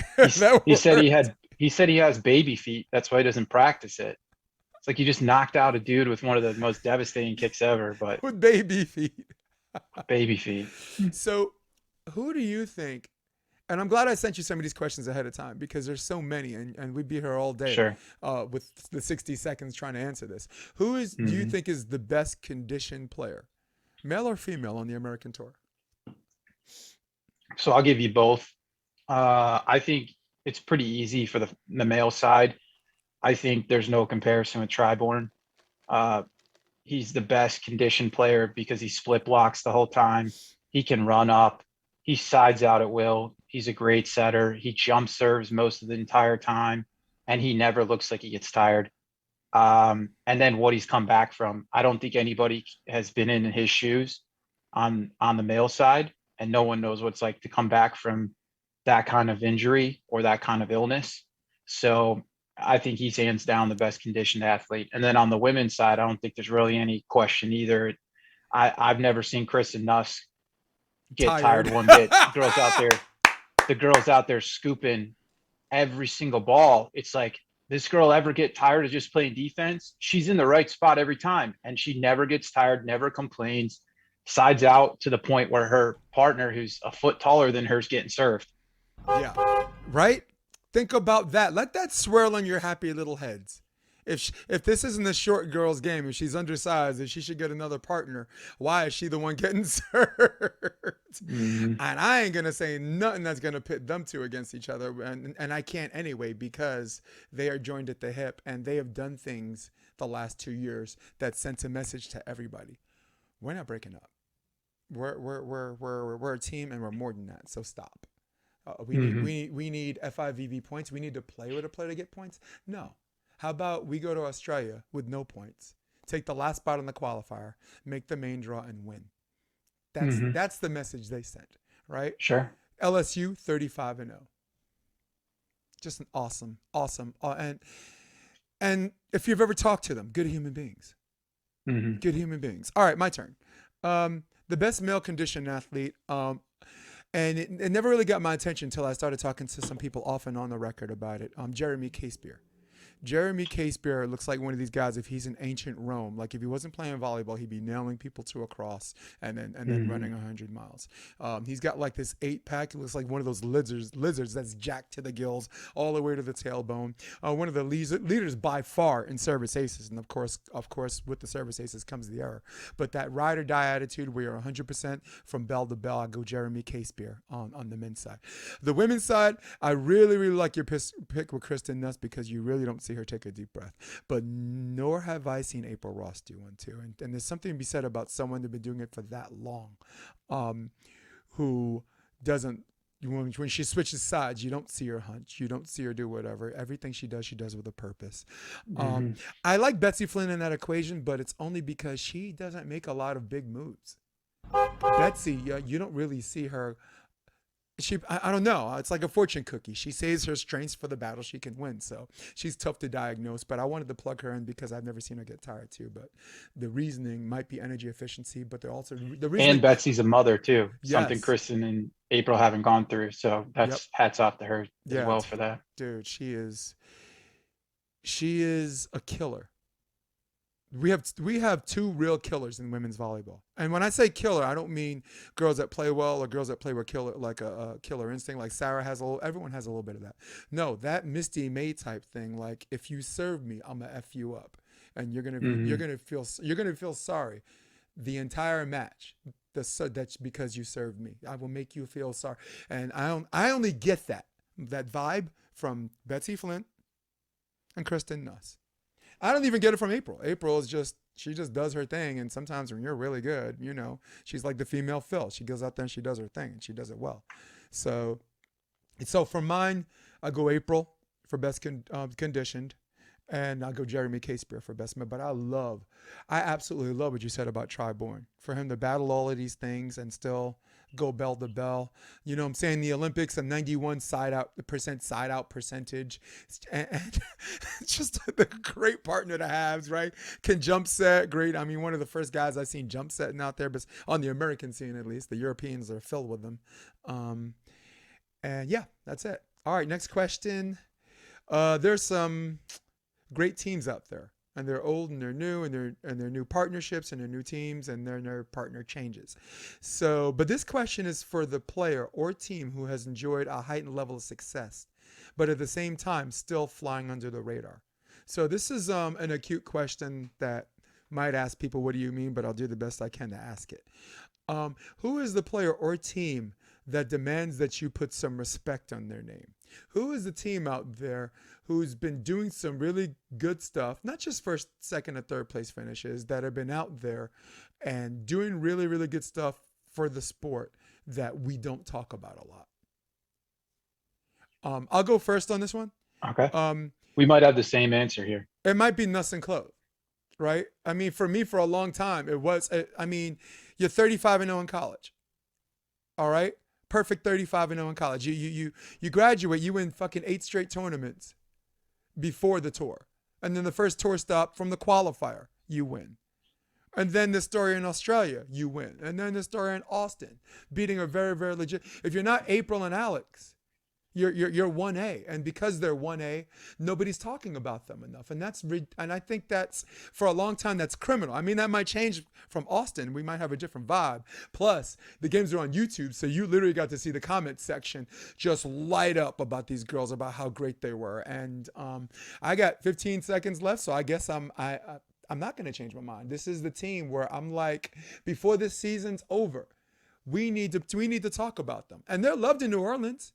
He said he has baby feet. That's why he doesn't practice it. It's like you just knocked out a dude with one of the most devastating kicks ever, but with baby feet. Baby feet. So who do you think, and I'm glad I sent you some of these questions ahead of time because there's so many and we'd be here all day with the 60 seconds trying to answer this. Who do you think is the best conditioned player, male or female, on the American Tour? So I'll give you both. I think it's pretty easy for the male side. I think there's no comparison with Triborn. He's the best conditioned player because he split blocks the whole time. He can run up. He sides out at will. He's a great setter. He jump serves most of the entire time, and he never looks like he gets tired. And then what he's come back from, I don't think anybody has been in his shoes on the male side, and no one knows what it's like to come back from that kind of injury or that kind of illness. So I think he's hands down the best conditioned athlete. And then on the women's side, I don't think there's really any question either. I've never seen Kristen Nuss get tired one bit. The girls out there scooping every single ball. It's like, this girl ever get tired of just playing defense? She's in the right spot every time, and she never gets tired, never complains, sides out to the point where her partner, who's a foot taller than her, is getting served. Yeah, right? Think about that. Let that swirl in your happy little heads. If this isn't a short girl's game, if she's undersized, if she should get another partner, why is she the one getting served? Hmm. And I ain't gonna say nothing that's gonna pit them two against each other, and I can't anyway because they are joined at the hip and they have done things the last 2 years that sent a message to everybody. We're not breaking up. We're a team and we're more than that. So stop. Hmm. We need FIVB points. We need to play with a player to get points. No. How about we go to Australia with no points, take the last spot on the qualifier, make the main draw, and win. Hmm. That's the message they sent, right? Sure. LSU 35-0, just an awesome, and if you've ever talked to them, good human beings, Hmm. good human beings. All right, my turn. The best male conditioned athlete. And it never really got my attention until I started talking to some people off and on the record about it. Jeremy Casebeer. Jeremy Casebeer looks like one of these guys. If he's in ancient Rome, like if he wasn't playing volleyball, he'd be nailing people to a cross and then Hmm. running 100 miles. He's got like this 8-pack. He looks like one of those lizards that's jacked to the gills all the way to the tailbone. One of the leaders by far in service aces, and of course, with the service aces comes the error. But that ride or die attitude, we are 100% from bell to bell. I go Jeremy Casebeer on the men's side. The women's side, I really like your pick with Kristen Nuss because you really don't see her take a deep breath. But nor have I seen April Ross do one too. And there's something to be said about someone that's been doing it for that long, who doesn't. When she switches sides, you don't see her hunch. You don't see her do whatever. Everything she does with a purpose. Um, Hmm. I like Betsy Flynn in that equation, but it's only because she doesn't make a lot of big moves. Betsy, you don't really see her. I don't know. It's like a fortune cookie. She saves her strengths for the battle she can win. So she's tough to diagnose, but I wanted to plug her in because I've never seen her get tired too. But the reasoning might be energy efficiency, but they're also the And reasoning. Betsy's a mother too, something Yes. Kristen and April haven't gone through. So Yep. that's hats off to her as Yeah. well for that. Dude, she is a killer. We have two real killers in women's volleyball. And when I say killer, I don't mean girls that play well or girls that play with killer like a killer instinct. Like Sarah has a little. Everyone has a little bit of that. No, that Misty May type thing. Like if you serve me, I'm gonna f you up, and you're Hmm. gonna feel sorry the entire match. That's because you served me. I will make you feel sorry, and I only get that vibe from Betsy Flint and Kristen Nuss. I don't even get it from April. April is just she just does her thing, and sometimes when you're really good, she's like the female Phil. She goes out there and she does her thing, and she does it well. So, for mine, I go April for best conditioned, and I go Jeremy Casebeer for best man. But I absolutely love what you said about Tri Bourne. For him to battle all of these things and still go bell to bell. You know what I'm saying? The Olympics, a 91 side out percentage. And just a great partner to have, right? Can jump set, great. I mean, one of the first guys I've seen jump setting out there, but on the American scene at least. The Europeans are filled with them. Um, and yeah, that's it. All right, next question. There's some great teams out there, and they're old and they're new, and they're new partnerships and they're new teams and their partner changes. So, but this question is for the player or team who has enjoyed a heightened level of success, but at the same time still flying under the radar. So this is an acute question that might ask people, "What do you mean?" But I'll do the best I can to ask it. Who is the player or team that demands that you put some respect on their name? Who is the team out there who's been doing some really good stuff, not just first, second, and third place finishes, that have been out there and doing really, really good stuff for the sport that we don't talk about a lot? I'll go first on this one. Okay. Um, We might have the same answer here. it might be Nuss and Clove, right? I mean, for me, for a long time, it was. I mean, you're 35-0 in college. All right, perfect 35-0 in college. You graduate. You win fucking 8 straight tournaments before the tour, and then the first tour stop from the qualifier, you win. And then the story in Australia, you win. And then the story in Austin, beating a very, very legit. If you're not April and Alex, You're 1A, and because they're 1A, nobody's talking about them enough, and and I think that's, for a long time, that's criminal. I mean, that might change from Austin. We might have a different vibe. Plus, the games are on YouTube, so you literally got to see the comment section just light up about these girls, about how great they were. And I got 15 seconds left, so I guess I'm not going to change my mind. This is the team where I'm like, before this season's over, we need to talk about them, and they're loved in New Orleans.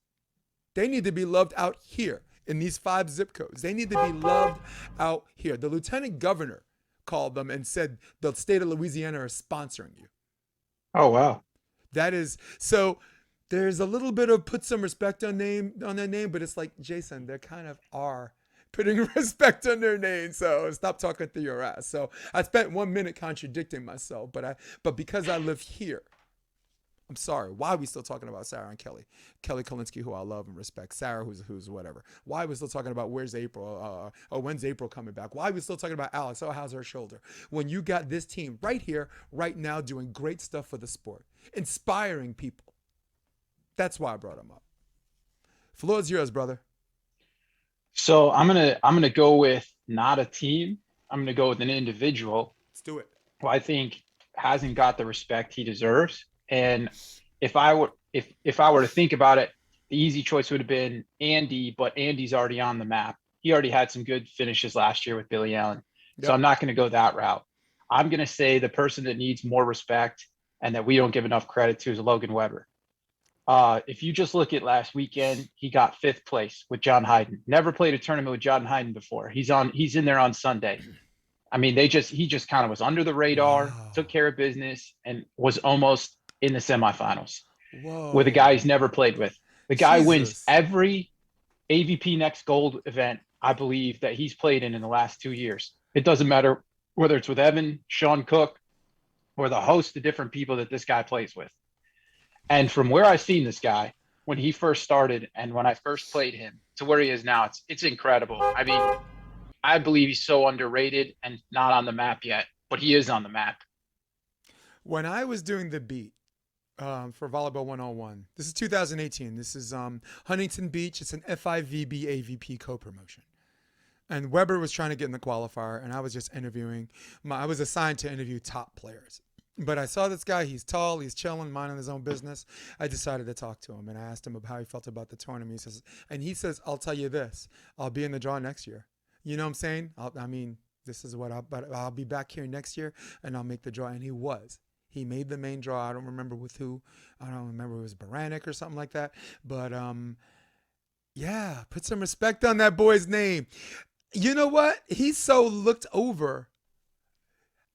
They need to be loved out here in these 5 zip codes. They need to be loved out here. The lieutenant governor called them and said the state of Louisiana is sponsoring you. Oh, wow. That is, so there's a little bit of put some respect on their name, but it's like, Jason, they kind of are putting respect on their name. So stop talking through your ass. So I spent 1 minute contradicting myself, but because I live here, I'm sorry. Why are we still talking about Sarah and Kelly? Kelly Kolinsky, who I love and respect. Sarah, who's whatever. Why are we still talking about where's April? When's April coming back? Why are we still talking about Alex? Oh, how's her shoulder? When you got this team right here, right now, doing great stuff for the sport, inspiring people. That's why I brought them up. Floor is yours, brother. So I'm gonna go with not a team. I'm gonna go with an individual Let's do it. who I think hasn't got the respect he deserves. And if I were to think about it, the easy choice would have been Andy, but Andy's already on the map. He already had some good finishes last year with Billy Allen. Yep. So I'm not going to go that route. I'm going to say the person that needs more respect and that we don't give enough credit to is Logan Webber. If you just look at last weekend, he got 5th place with John Hyden. Never played a tournament with John Hyden before. He's in there on Sunday. I mean, he just kind of was under the radar, wow. Took care of business, and was almost in the semifinals. Whoa. With a guy he's never played with. The guy wins every AVP Next Gold event, I believe, that he's played in the last 2 years. It doesn't matter whether it's with Evan, Sean Cook, or the host of different people that this guy plays with. And from where I've seen this guy, when he first started and when I first played him to where he is now, it's incredible. I mean, I believe he's so underrated and not on the map yet, but he is on the map. When I was doing the beat, for Volleyball 101. This is 2018. This is Huntington Beach. It's an FIVB AVP co-promotion. And Weber was trying to get in the qualifier, and I was just interviewing. I was assigned to interview top players. But I saw this guy. He's tall. He's chilling, minding his own business. I decided to talk to him, and I asked him how he felt about the tournament. He says, I'll tell you this. I'll be in the draw next year. You know what I'm saying? This is what I'll be back here next year, and I'll make the draw. And he was. He made the main draw. I don't remember with who. I don't remember. It was Baranek or something like that. But, yeah, put some respect on that boy's name. You know what? He's so looked over.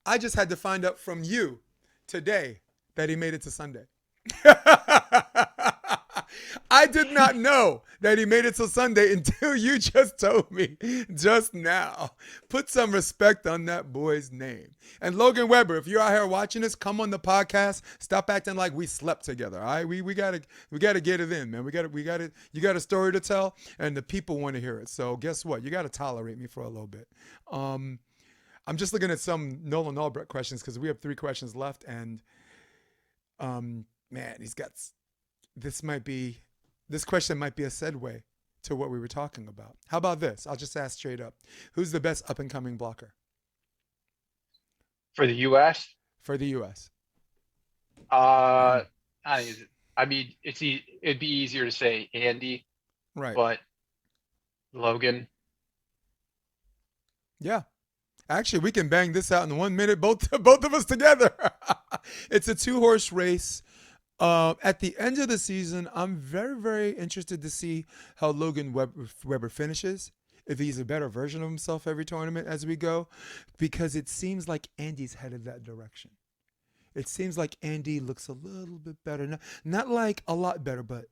I just had to find out from you today that he made it to Sunday. I did not know that he made it till Sunday until you just told me just now. Put some respect on that boy's name. And Logan Webber, if you're out here watching this, come on the podcast. Stop acting like we slept together. All right, we gotta get it in, man. You got a story to tell, and the people want to hear it. So guess what? You got to tolerate me for a little bit. I'm just looking at some Nolan Albrecht questions because we have 3 questions left, and man, he's got. This question might be a segue to what we were talking about. How about this? I'll just ask straight up. Who's the best up-and-coming blocker? For the U.S.? For the U.S. I mean, it'd be easier to say Andy. Right. But Logan. Yeah. Actually, we can bang this out in 1 minute, both of us together. It's a 2-horse race. At the end of the season, I'm very, very interested to see how Logan Webber finishes, if he's a better version of himself every tournament as we go, because it seems like Andy's headed that direction. It seems like Andy looks a little bit better. Not like a lot better, but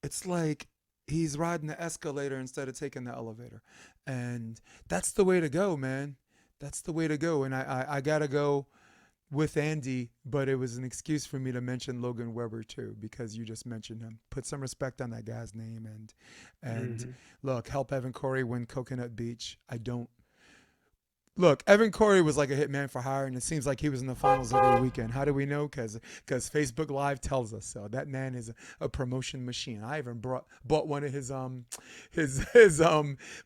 it's like he's riding the escalator instead of taking the elevator. And that's the way to go, man. That's the way to go. And I got to go with Andy, but it was an excuse for me to mention Logan Webber too, because you just mentioned him. Put some respect on that guy's name, and Look, help Evan Corey win Coconut Beach. Look, Evan Corey was like a hitman for hire, and it seems like he was in the finals every weekend. How do we know? Because Facebook Live tells us so. That man is a promotion machine. I even bought one of his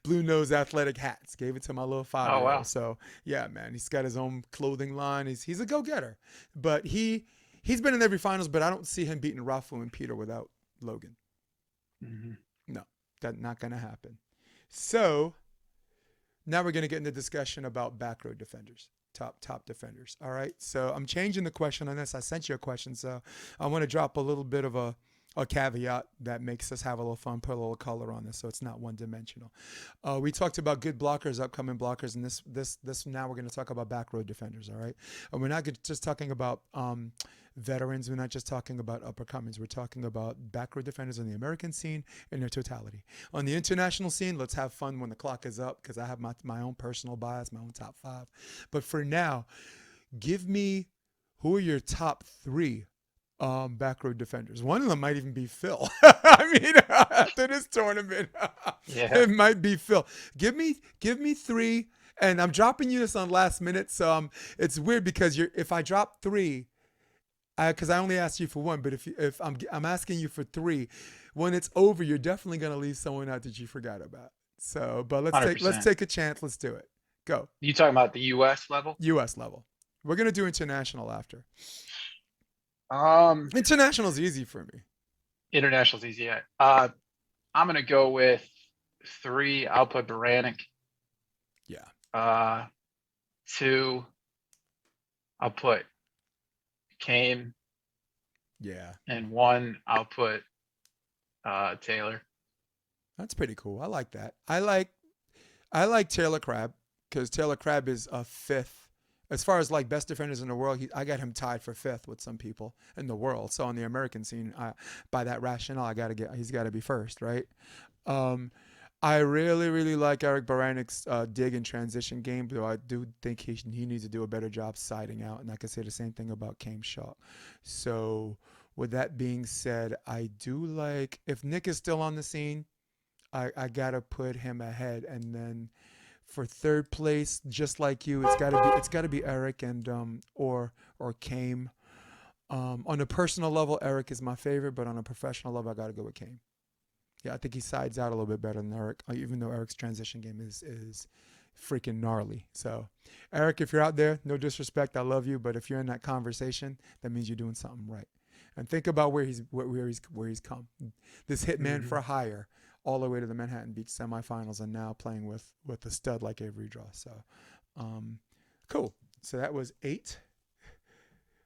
Blue Nose athletic hats. Gave it to my little 5-year-old. wow. So yeah, man, he's got his own clothing line. He's a go getter, but he's been in every finals. But I don't see him beating Rafu and Peter without Logan. Hmm. No, that's not gonna happen. So. Now we're going to get into discussion about back row defenders, top defenders. All right. So I'm changing the question on this. I sent you a question, so I want to drop a little bit of a caveat that makes us have a little fun, put a little color on this, so it's not one dimensional. We talked about good blockers, upcoming blockers, and this now we're going to talk about back row defenders. All right. And we're not just talking about veterans. We're not just talking about uppercomings. We're talking about back row defenders on the American scene in their totality. On the international scene, let's have fun when the clock is up, because I have my own personal bias, my own top 5. But for now, give me who are your top 3 back row defenders. One of them might even be Phil. I mean, after this tournament, Yeah. it might be Phil. Give me 3, and I'm dropping you this on last minute, so it's weird because if I drop 3. Because I only asked you for 1, but if I'm asking you for 3, when it's over, you're definitely gonna leave someone out that you forgot about. So, but let's 100%. take a chance. Let's do it. Go. You talking about the U.S. level? U.S. level. We're gonna do international after. Um, International's easy for me. International's easy. Yeah. I'm gonna go with 3. I'll put Baranek. Yeah. 2. I'll put Kane, Yeah. and 1. I'll put Taylor. That's pretty cool. I like that. I like Taylor Crabb, because Taylor Crabb is a 5th. As far as like best defenders in the world, I got him tied for 5th with some people in the world. So on the American scene, by that rationale, he's got to be first, right? I really, really like Eric Baranek's dig and transition game, though I do think he needs to do a better job siding out, and I can say the same thing about Kame Shaw. So with that being said, I do like, if Nick is still on the scene, I gotta put him ahead, and then for 3rd place, just like you, it's gotta be Eric and or Kame. On a personal level, Eric is my favorite, but on a professional level, I gotta go with Kame. Yeah, I think he sides out a little bit better than Eric, even though Eric's transition game is freaking gnarly. So, Eric, if you're out there, no disrespect, I love you, but if you're in that conversation, that means you're doing something right. And think about where he's come. This hitman for hire, all the way to the Manhattan Beach semifinals, and now playing with a stud like Avery Draw. So, cool. So that was 8.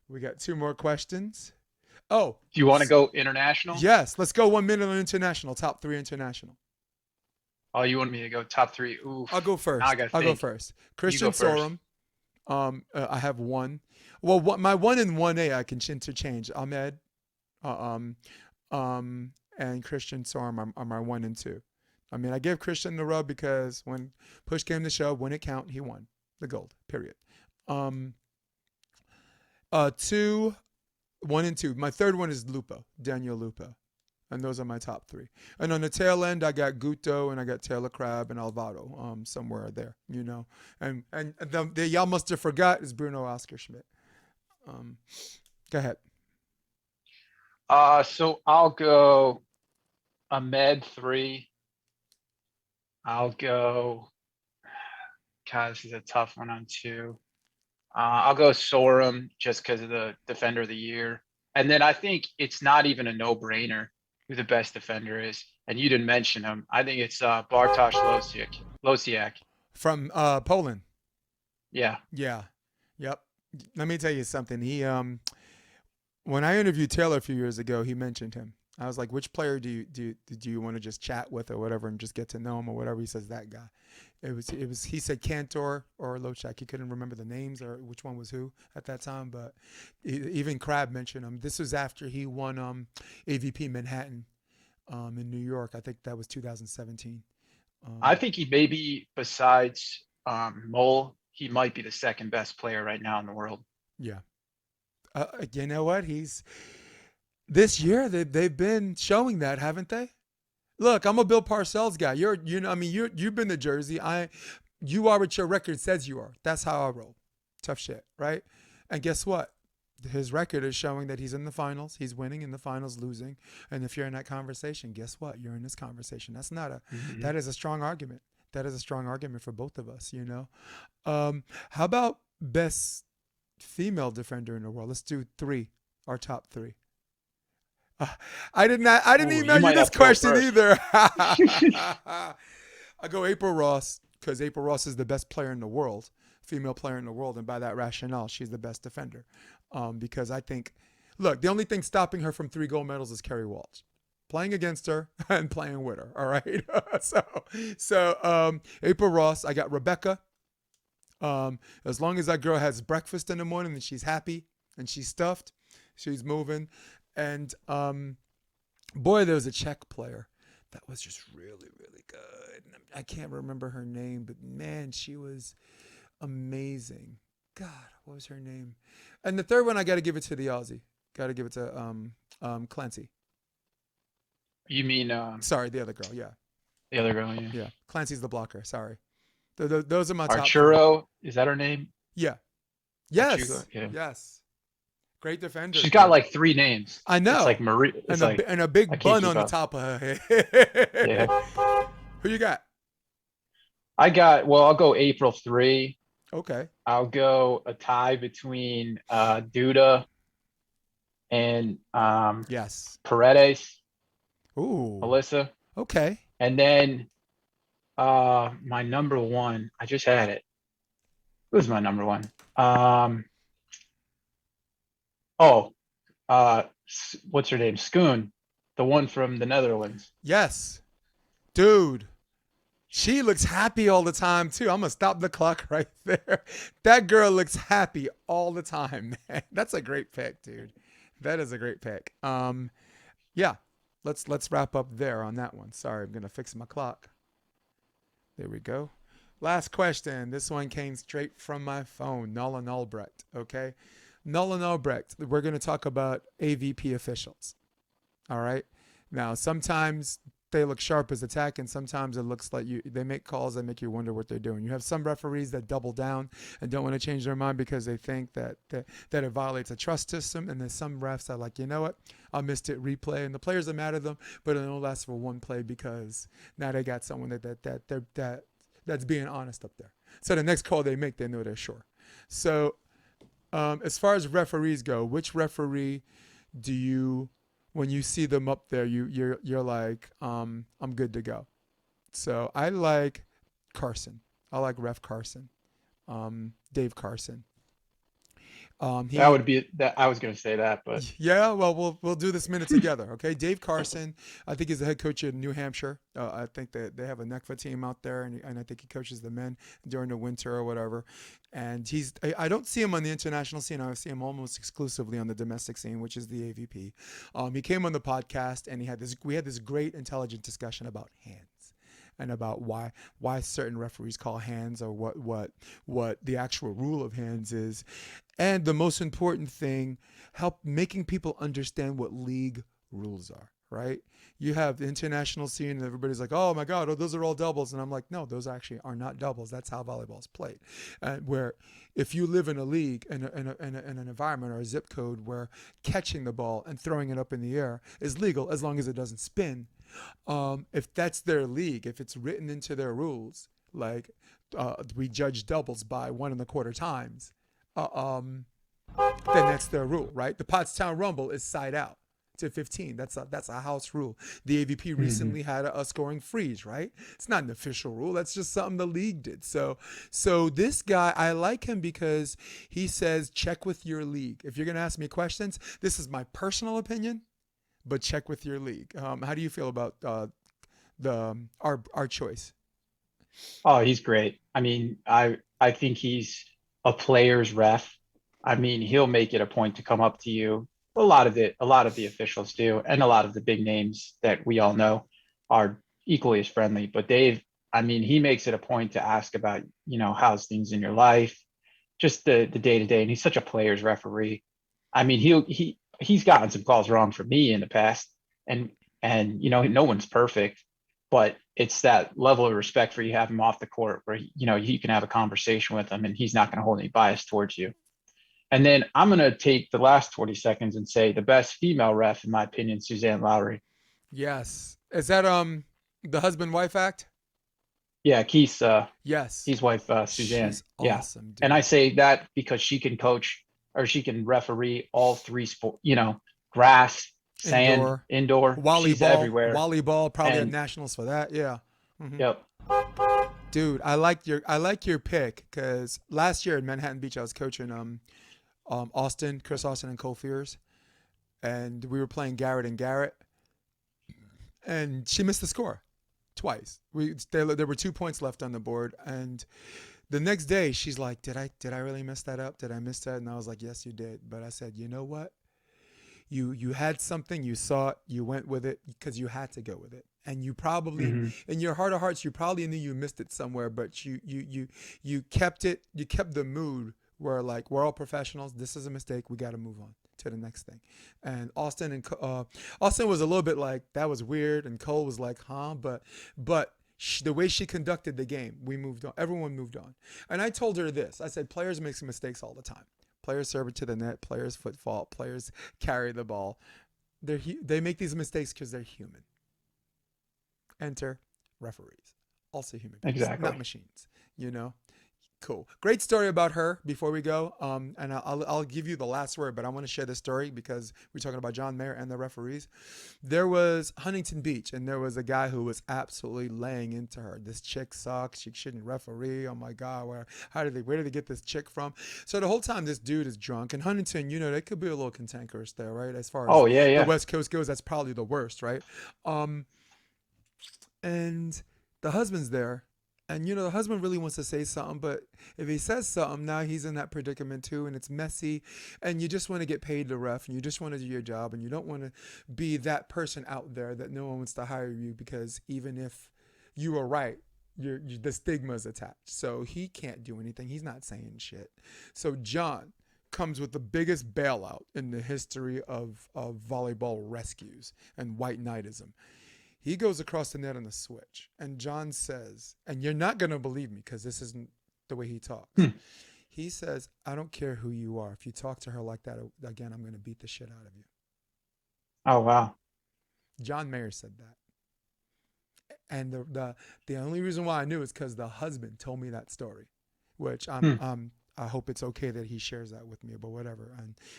We got 2 more questions. Oh, Do you want to go international? yes. Let's go 1 minute on international. Top 3 international. Oh, you want me to go top 3? Oof. I'll go first. Now I gotta I'll go think. first. You Christian go first. Sorum. I have 1. Well, my 1 and 1A I can interchange. Ahmed, and Christian Sorum are my 1 and 2. I mean, I gave Christian the rub because when push came to shove, when it count, he won the gold. Period. 2. 1 and 2. My 3rd one is Lupo, Daniel Lupo. And those are my top 3. And on the tail end, I got Guto and I got Taylor Crabb and Alvaro, somewhere there, you know. And the y'all must have forgot is Bruno Oscar Schmidt. Go ahead. So I'll go Ahmed 3. I'll go. God, this is a tough one on 2. I'll go Sorum just because of the defender of the year. And then I think it's not even a no-brainer who the best defender is. And you didn't mention him. I think it's Bartosz Losiak. From Poland. Yeah. Yeah. Yep. Let me tell you something. He when I interviewed Taylor a few years ago, he mentioned him. I was like, which player do you want to just chat with or whatever and just get to know him or whatever? He says that guy. It was he said Cantor or Lochak. He couldn't remember the names or which one was who at that time, but even Crabb mentioned him. This was after he won AVP Manhattan in New York. I think that was 2017. I think he may be, besides Mole, he might be the 2nd best player right now in the world. Yeah. You know what? This year they've been showing that, haven't they? Look, I'm a Bill Parcells guy. You've been to Jersey. You are what your record says you are. That's how I roll. Tough shit, right? And guess what? His record is showing that he's in the finals. He's winning in the finals, losing. And if you're in that conversation, guess what? You're in this conversation. Mhm. That is a strong argument. That is a strong argument for both of us, you know? How about best female defender in the world? Let's do three, our top three. Uh, I did not. I didn't Ooh, you email you might this have to go question first. either. I go April Ross because April Ross is the best player in the world, female player in the world, and by that rationale, she's the best defender. Because I think, look, the only thing stopping her from 3 gold medals is Kerry Walsh. Playing against her and playing with her. All right. so April Ross. I got Rebecca. As long as that girl has breakfast in the morning and she's happy and she's stuffed, she's moving. And boy, there was a Czech player that was just really, really good. I can't remember her name, but man, she was amazing. God, what was her name? And the third one, I got to give it to the Aussie. Got to give it to Clancy. You mean Sorry, the other girl. Yeah, the other girl? Yeah. yeah. Clancy's the blocker. Sorry. Those are my top three. Arturo, is that her name? Yeah. Arturo. Yes. Yeah. Yes. Great defender, She's got dude. like three names. I It's know. like Marie. It's like And a I big can't bun keep on the up. top of her Yeah. head. Who you got? I got. Well, I'll go April 3. Okay. I'll go a tie between Duda and Yes. Paredes, Ooh. Alyssa, Okay. and then my number one. I just had it. Who's my number one? Oh, what's her name? Schoon, the one from the Netherlands. Yes. Dude. She looks happy all the time too. I'm gonna stop the clock right there. That girl looks happy all the time, man. That's a great pick, dude. That is a great pick. Yeah. Let's wrap up there on that one. Sorry, I'm gonna fix my clock. There we go. Last question. This one came straight from my phone. Nolan Albrecht. Okay. Nolan Albrecht. We're gonna talk about AVP officials. All right. Now, sometimes they look sharp as attack, and sometimes it looks like they make calls that make you wonder what they're doing. You have some referees that double down and don't want to change their mind because they think that it violates a trust system, and there's some refs that are like, you know what, I missed it, replay, and the players are mad at them, but it only lasts for one play because now they got someone that's being honest up there. So the next call they make, they know they're sure. So as far as referees go, which referee do you, when you see them up there, you're like, I'm good to go. So I like Carson. I like Ref Carson, Dave Carson. That He would be that. I was going to say that, but Yeah, well, we'll do this minute together, okay? Dave Carson, I think he's the head coach in New Hampshire. I think that they have a NECFA team out there, and I think he coaches the men during the winter or whatever. And I don't see him on the international scene. I see him almost exclusively on the domestic scene, which is the AVP. He came on the podcast, and we had this great intelligent discussion about hands and about why certain referees call hands or what the actual rule of hands is. And the most important thing, help making people understand what league rules are, right? You have the international scene and everybody's like, oh my God, oh, those are all doubles. And I'm like, no, those actually are not doubles. That's how volleyball is played. And where if you live in a league, in an environment or a zip code where catching the ball and throwing it up in the air is legal as long as it doesn't spin, if that's their league, if it's written into their rules, like we judge doubles by 1.25 times, uh, um, then that's their rule, right? The Pottstown Rumble is side out to 15. That's a house rule. The AVP Mhm. recently had a scoring freeze, right? It's not an official rule. That's just something the league did. So this guy, I like him because he says check with your league. If you're gonna ask me questions, this is my personal opinion, but check with your league. How do you feel about our choice? Oh, he's great. I mean, I think he's a player's ref. I mean, he'll make it a point to come up to you. A lot of the officials do, and a lot of the big names that we all know are equally as friendly. But Dave, I mean, he makes it a point to ask about, how's things in your life, just the day to day. And he's such a player's referee. I mean, he's gotten some calls wrong for me in the past, and no one's perfect. but it's that level of respect where you have him off the court where, you can have a conversation with him and he's not going to hold any bias towards you. And then I'm going to take the last 20 seconds and say the best female ref, in my opinion, Suzanne Lowry. Yes. Is that the husband wife act? Yeah, Yes. Keith's wife, Suzanne. She's Yeah. awesome, And I dude. say that because she can coach or she can referee all three sport, grass, sand, Indoor. indoor. She's everywhere. Volleyball, probably at And nationals for that. Yeah. Hmm. yep. Dude, I like your pick because last year in Manhattan Beach I was coaching Chris Austin and Cole Fears, and we were playing Garrett and Garrett, and she missed the score twice. There were 2 points left on the board, and the next day she's like, "Did I really mess that up? Did I miss that?" And I was like, "Yes, you did." But I said, "You know what? You had something, you saw it, you went with it because you had to go with it, and you probably Mm-hmm. in your heart of hearts you probably knew you missed it somewhere, but you kept it, you kept the mood where like we're all professionals, this is a mistake, we got to move on to the next thing." And Austin was a little bit like that was weird, and Cole was like, huh, but the way she conducted the game, we moved on, everyone moved on. And I told her this, I said players make some mistakes all the time. Players serve it to the net. Players foot fault. Players carry the ball. They make these mistakes because they're human. Enter referees, also human beings, not Exactly. machines. You know, cool. Great story about her. Before we go, and I'll give you the last word, but I want to share this story because we're talking about John Mayer and the referees. There was Huntington Beach, and there was a guy who was absolutely laying into her. This chick sucks. She shouldn't referee. Oh my God, where did they get this chick from? So the whole time this dude is drunk. And Huntington, they could be a little cantankerous there, right? As far as Oh yeah, the yeah. West Coast goes, that's probably the worst, right? Um, and the husband's there, and the husband really wants to say something, but if he says something, now he's in that predicament too, and it's messy, and you just want to get paid to ref, and you just want to do your job, and you don't want to be that person out there that no one wants to hire you because even if you are right, the stigma is attached. So he can't do anything. He's not saying shit. So John comes with the biggest bailout in the history of volleyball rescues and white knightism. He goes across the net on a switch, and John says, and you're not going to believe me because this isn't the way he talks. Hmm. He says, "I don't care who you are. If you talk to her like that again, I'm going to beat the shit out of you." Oh wow. John Mayer said that. And the only reason why I knew is because the husband told me that story, which Hmm. I hope it's okay that he shares that with me, but whatever.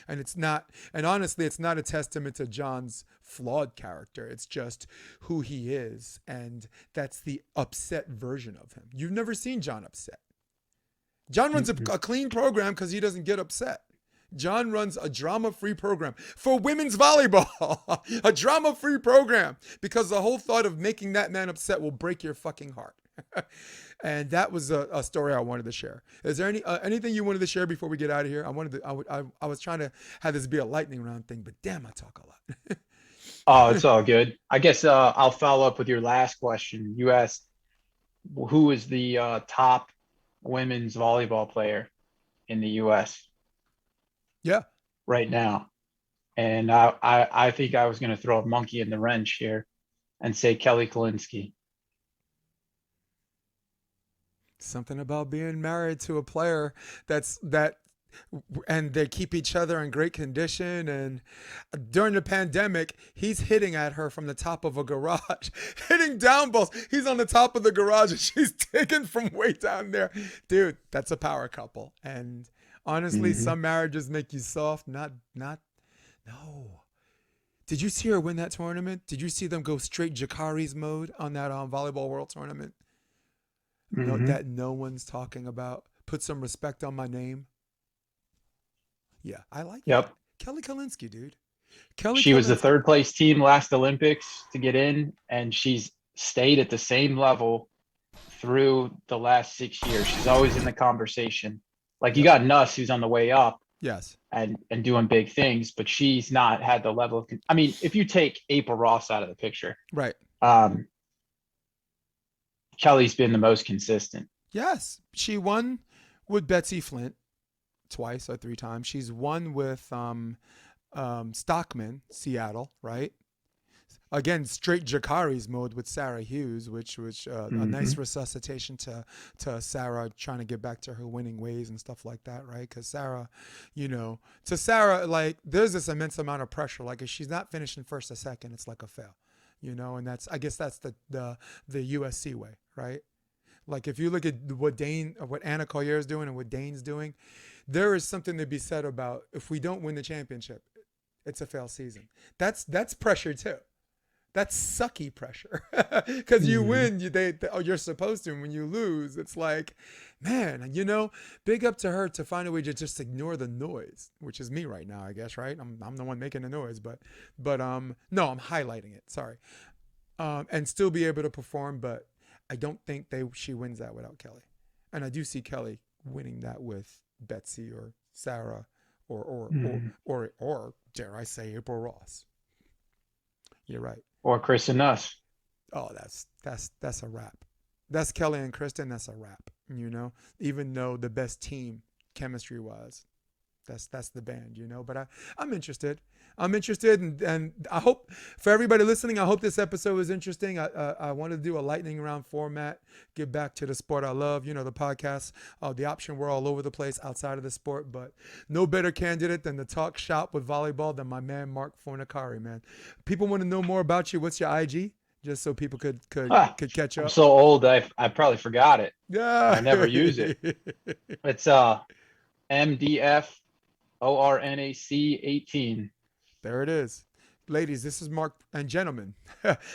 And it's not, and honestly, it's not a testament to John's flawed character. It's just who he is, and that's the upset version of him. You've never seen John upset. John runs Mm-mm. a clean program because he doesn't get upset. John runs a drama-free program for women's volleyball, a drama-free program, because the whole thought of making that man upset will break your fucking heart. And that was a story I wanted to share. Is there anything you wanted to share before we get out of here? I was trying to have this be a lightning round thing, but damn, I talk a Oh, lot. it's all good. I guess I'll follow up with your last question. You asked who is the top women's volleyball player in the U.S. Yeah. right now, and I think I was going to throw a monkey in the wrench here and say Kelly Kalinsky. Something about being married to a player that and they keep each other in great condition. And during the pandemic, he's hitting at her from the top of a garage, hitting down balls. He's on the top of the garage and she's taking from way down there. Dude, that's a power couple. And honestly, Hmm. some marriages make you soft. Not no. Did you see her win that tournament? Did you see them go straight Jakari's mode on that volleyball world tournament? No, Hmm. that no one's talking about. Put some respect on my name. Yeah, I like that. Yep. Kelly Kalinsky, dude. Kelly She was the Kalinsky. third place team last Olympics to get in, and she's stayed at the same level through the last 6 years. She's always in the conversation. Like you Yep. got Nuss, who's on the way up Yes. and doing big things, but she's not had the level of. I mean, if you take April Ross out of the picture, Right. um, Kelly's been the most consistent. Yes. She won with Betsy Flint twice or three times. She's won with Stockman, Seattle, right? again, straight Jakari's mode with Sarah Hughes, which a nice resuscitation to Sarah trying to get back to her winning ways and stuff like that, right? Because Sarah, to Sarah, like there's this immense amount of pressure. Like if she's not finishing first or second, it's like a fail, and I guess that's the USC way, right? Like if you look at what Anna Collier is doing and what Dane's doing, there is something to be said about if we don't win the championship, it's a fail season. That's pressure too. That's sucky pressure because you win, you're supposed to. And when you lose, it's like, man, big up to her to find a way to just ignore the noise, which is me right now, I guess, right? I'm the one making the noise, but no, I'm highlighting it. Sorry, and still be able to perform, but I don't think she wins that without Kelly, and I do see Kelly winning that with Betsy or Sarah or dare I say April Ross. You're right. Or Chris and us. Oh, that's a wrap. That's Kelly and Kristen. That's a wrap. Even though the best team chemistry wise, that's the band. But I'm interested. And I hope for everybody listening, I hope this episode was interesting. I wanted to do a lightning round format, get back to the sport I love. The podcast, the option, we're all over the place outside of the sport, but no better candidate than to talk shop with volleyball than my man, Marc Fornaciari, man. People want to know more about you. What's your IG? Just so people could catch up. I'm so old, I probably forgot it. Yeah. I never use it. It's MDFORNAC 18. There it is. Ladies, this is Marc, and gentlemen,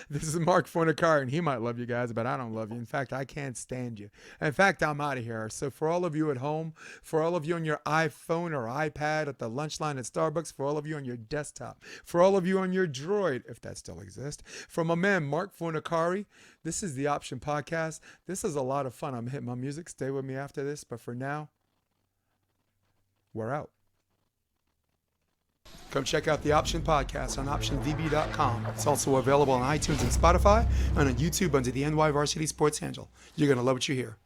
this is Marc Fornaciari, and he might love you guys, but I don't love you. In fact, I can't stand you. In fact, I'm out of here. So for all of you at home, for all of you on your iPhone or iPad at the lunch line at Starbucks, for all of you on your desktop, for all of you on your Droid, if that still exists, from my man, Marc Fornaciari, this is the Option Podcast. This is a lot of fun. I'm hitting my music. Stay with me after this. But for now, we're out. Come check out the Option Podcast on OptionVB.com. It's also available on iTunes and Spotify and on YouTube under the NY Varsity Sports handle. You're going to love what you hear.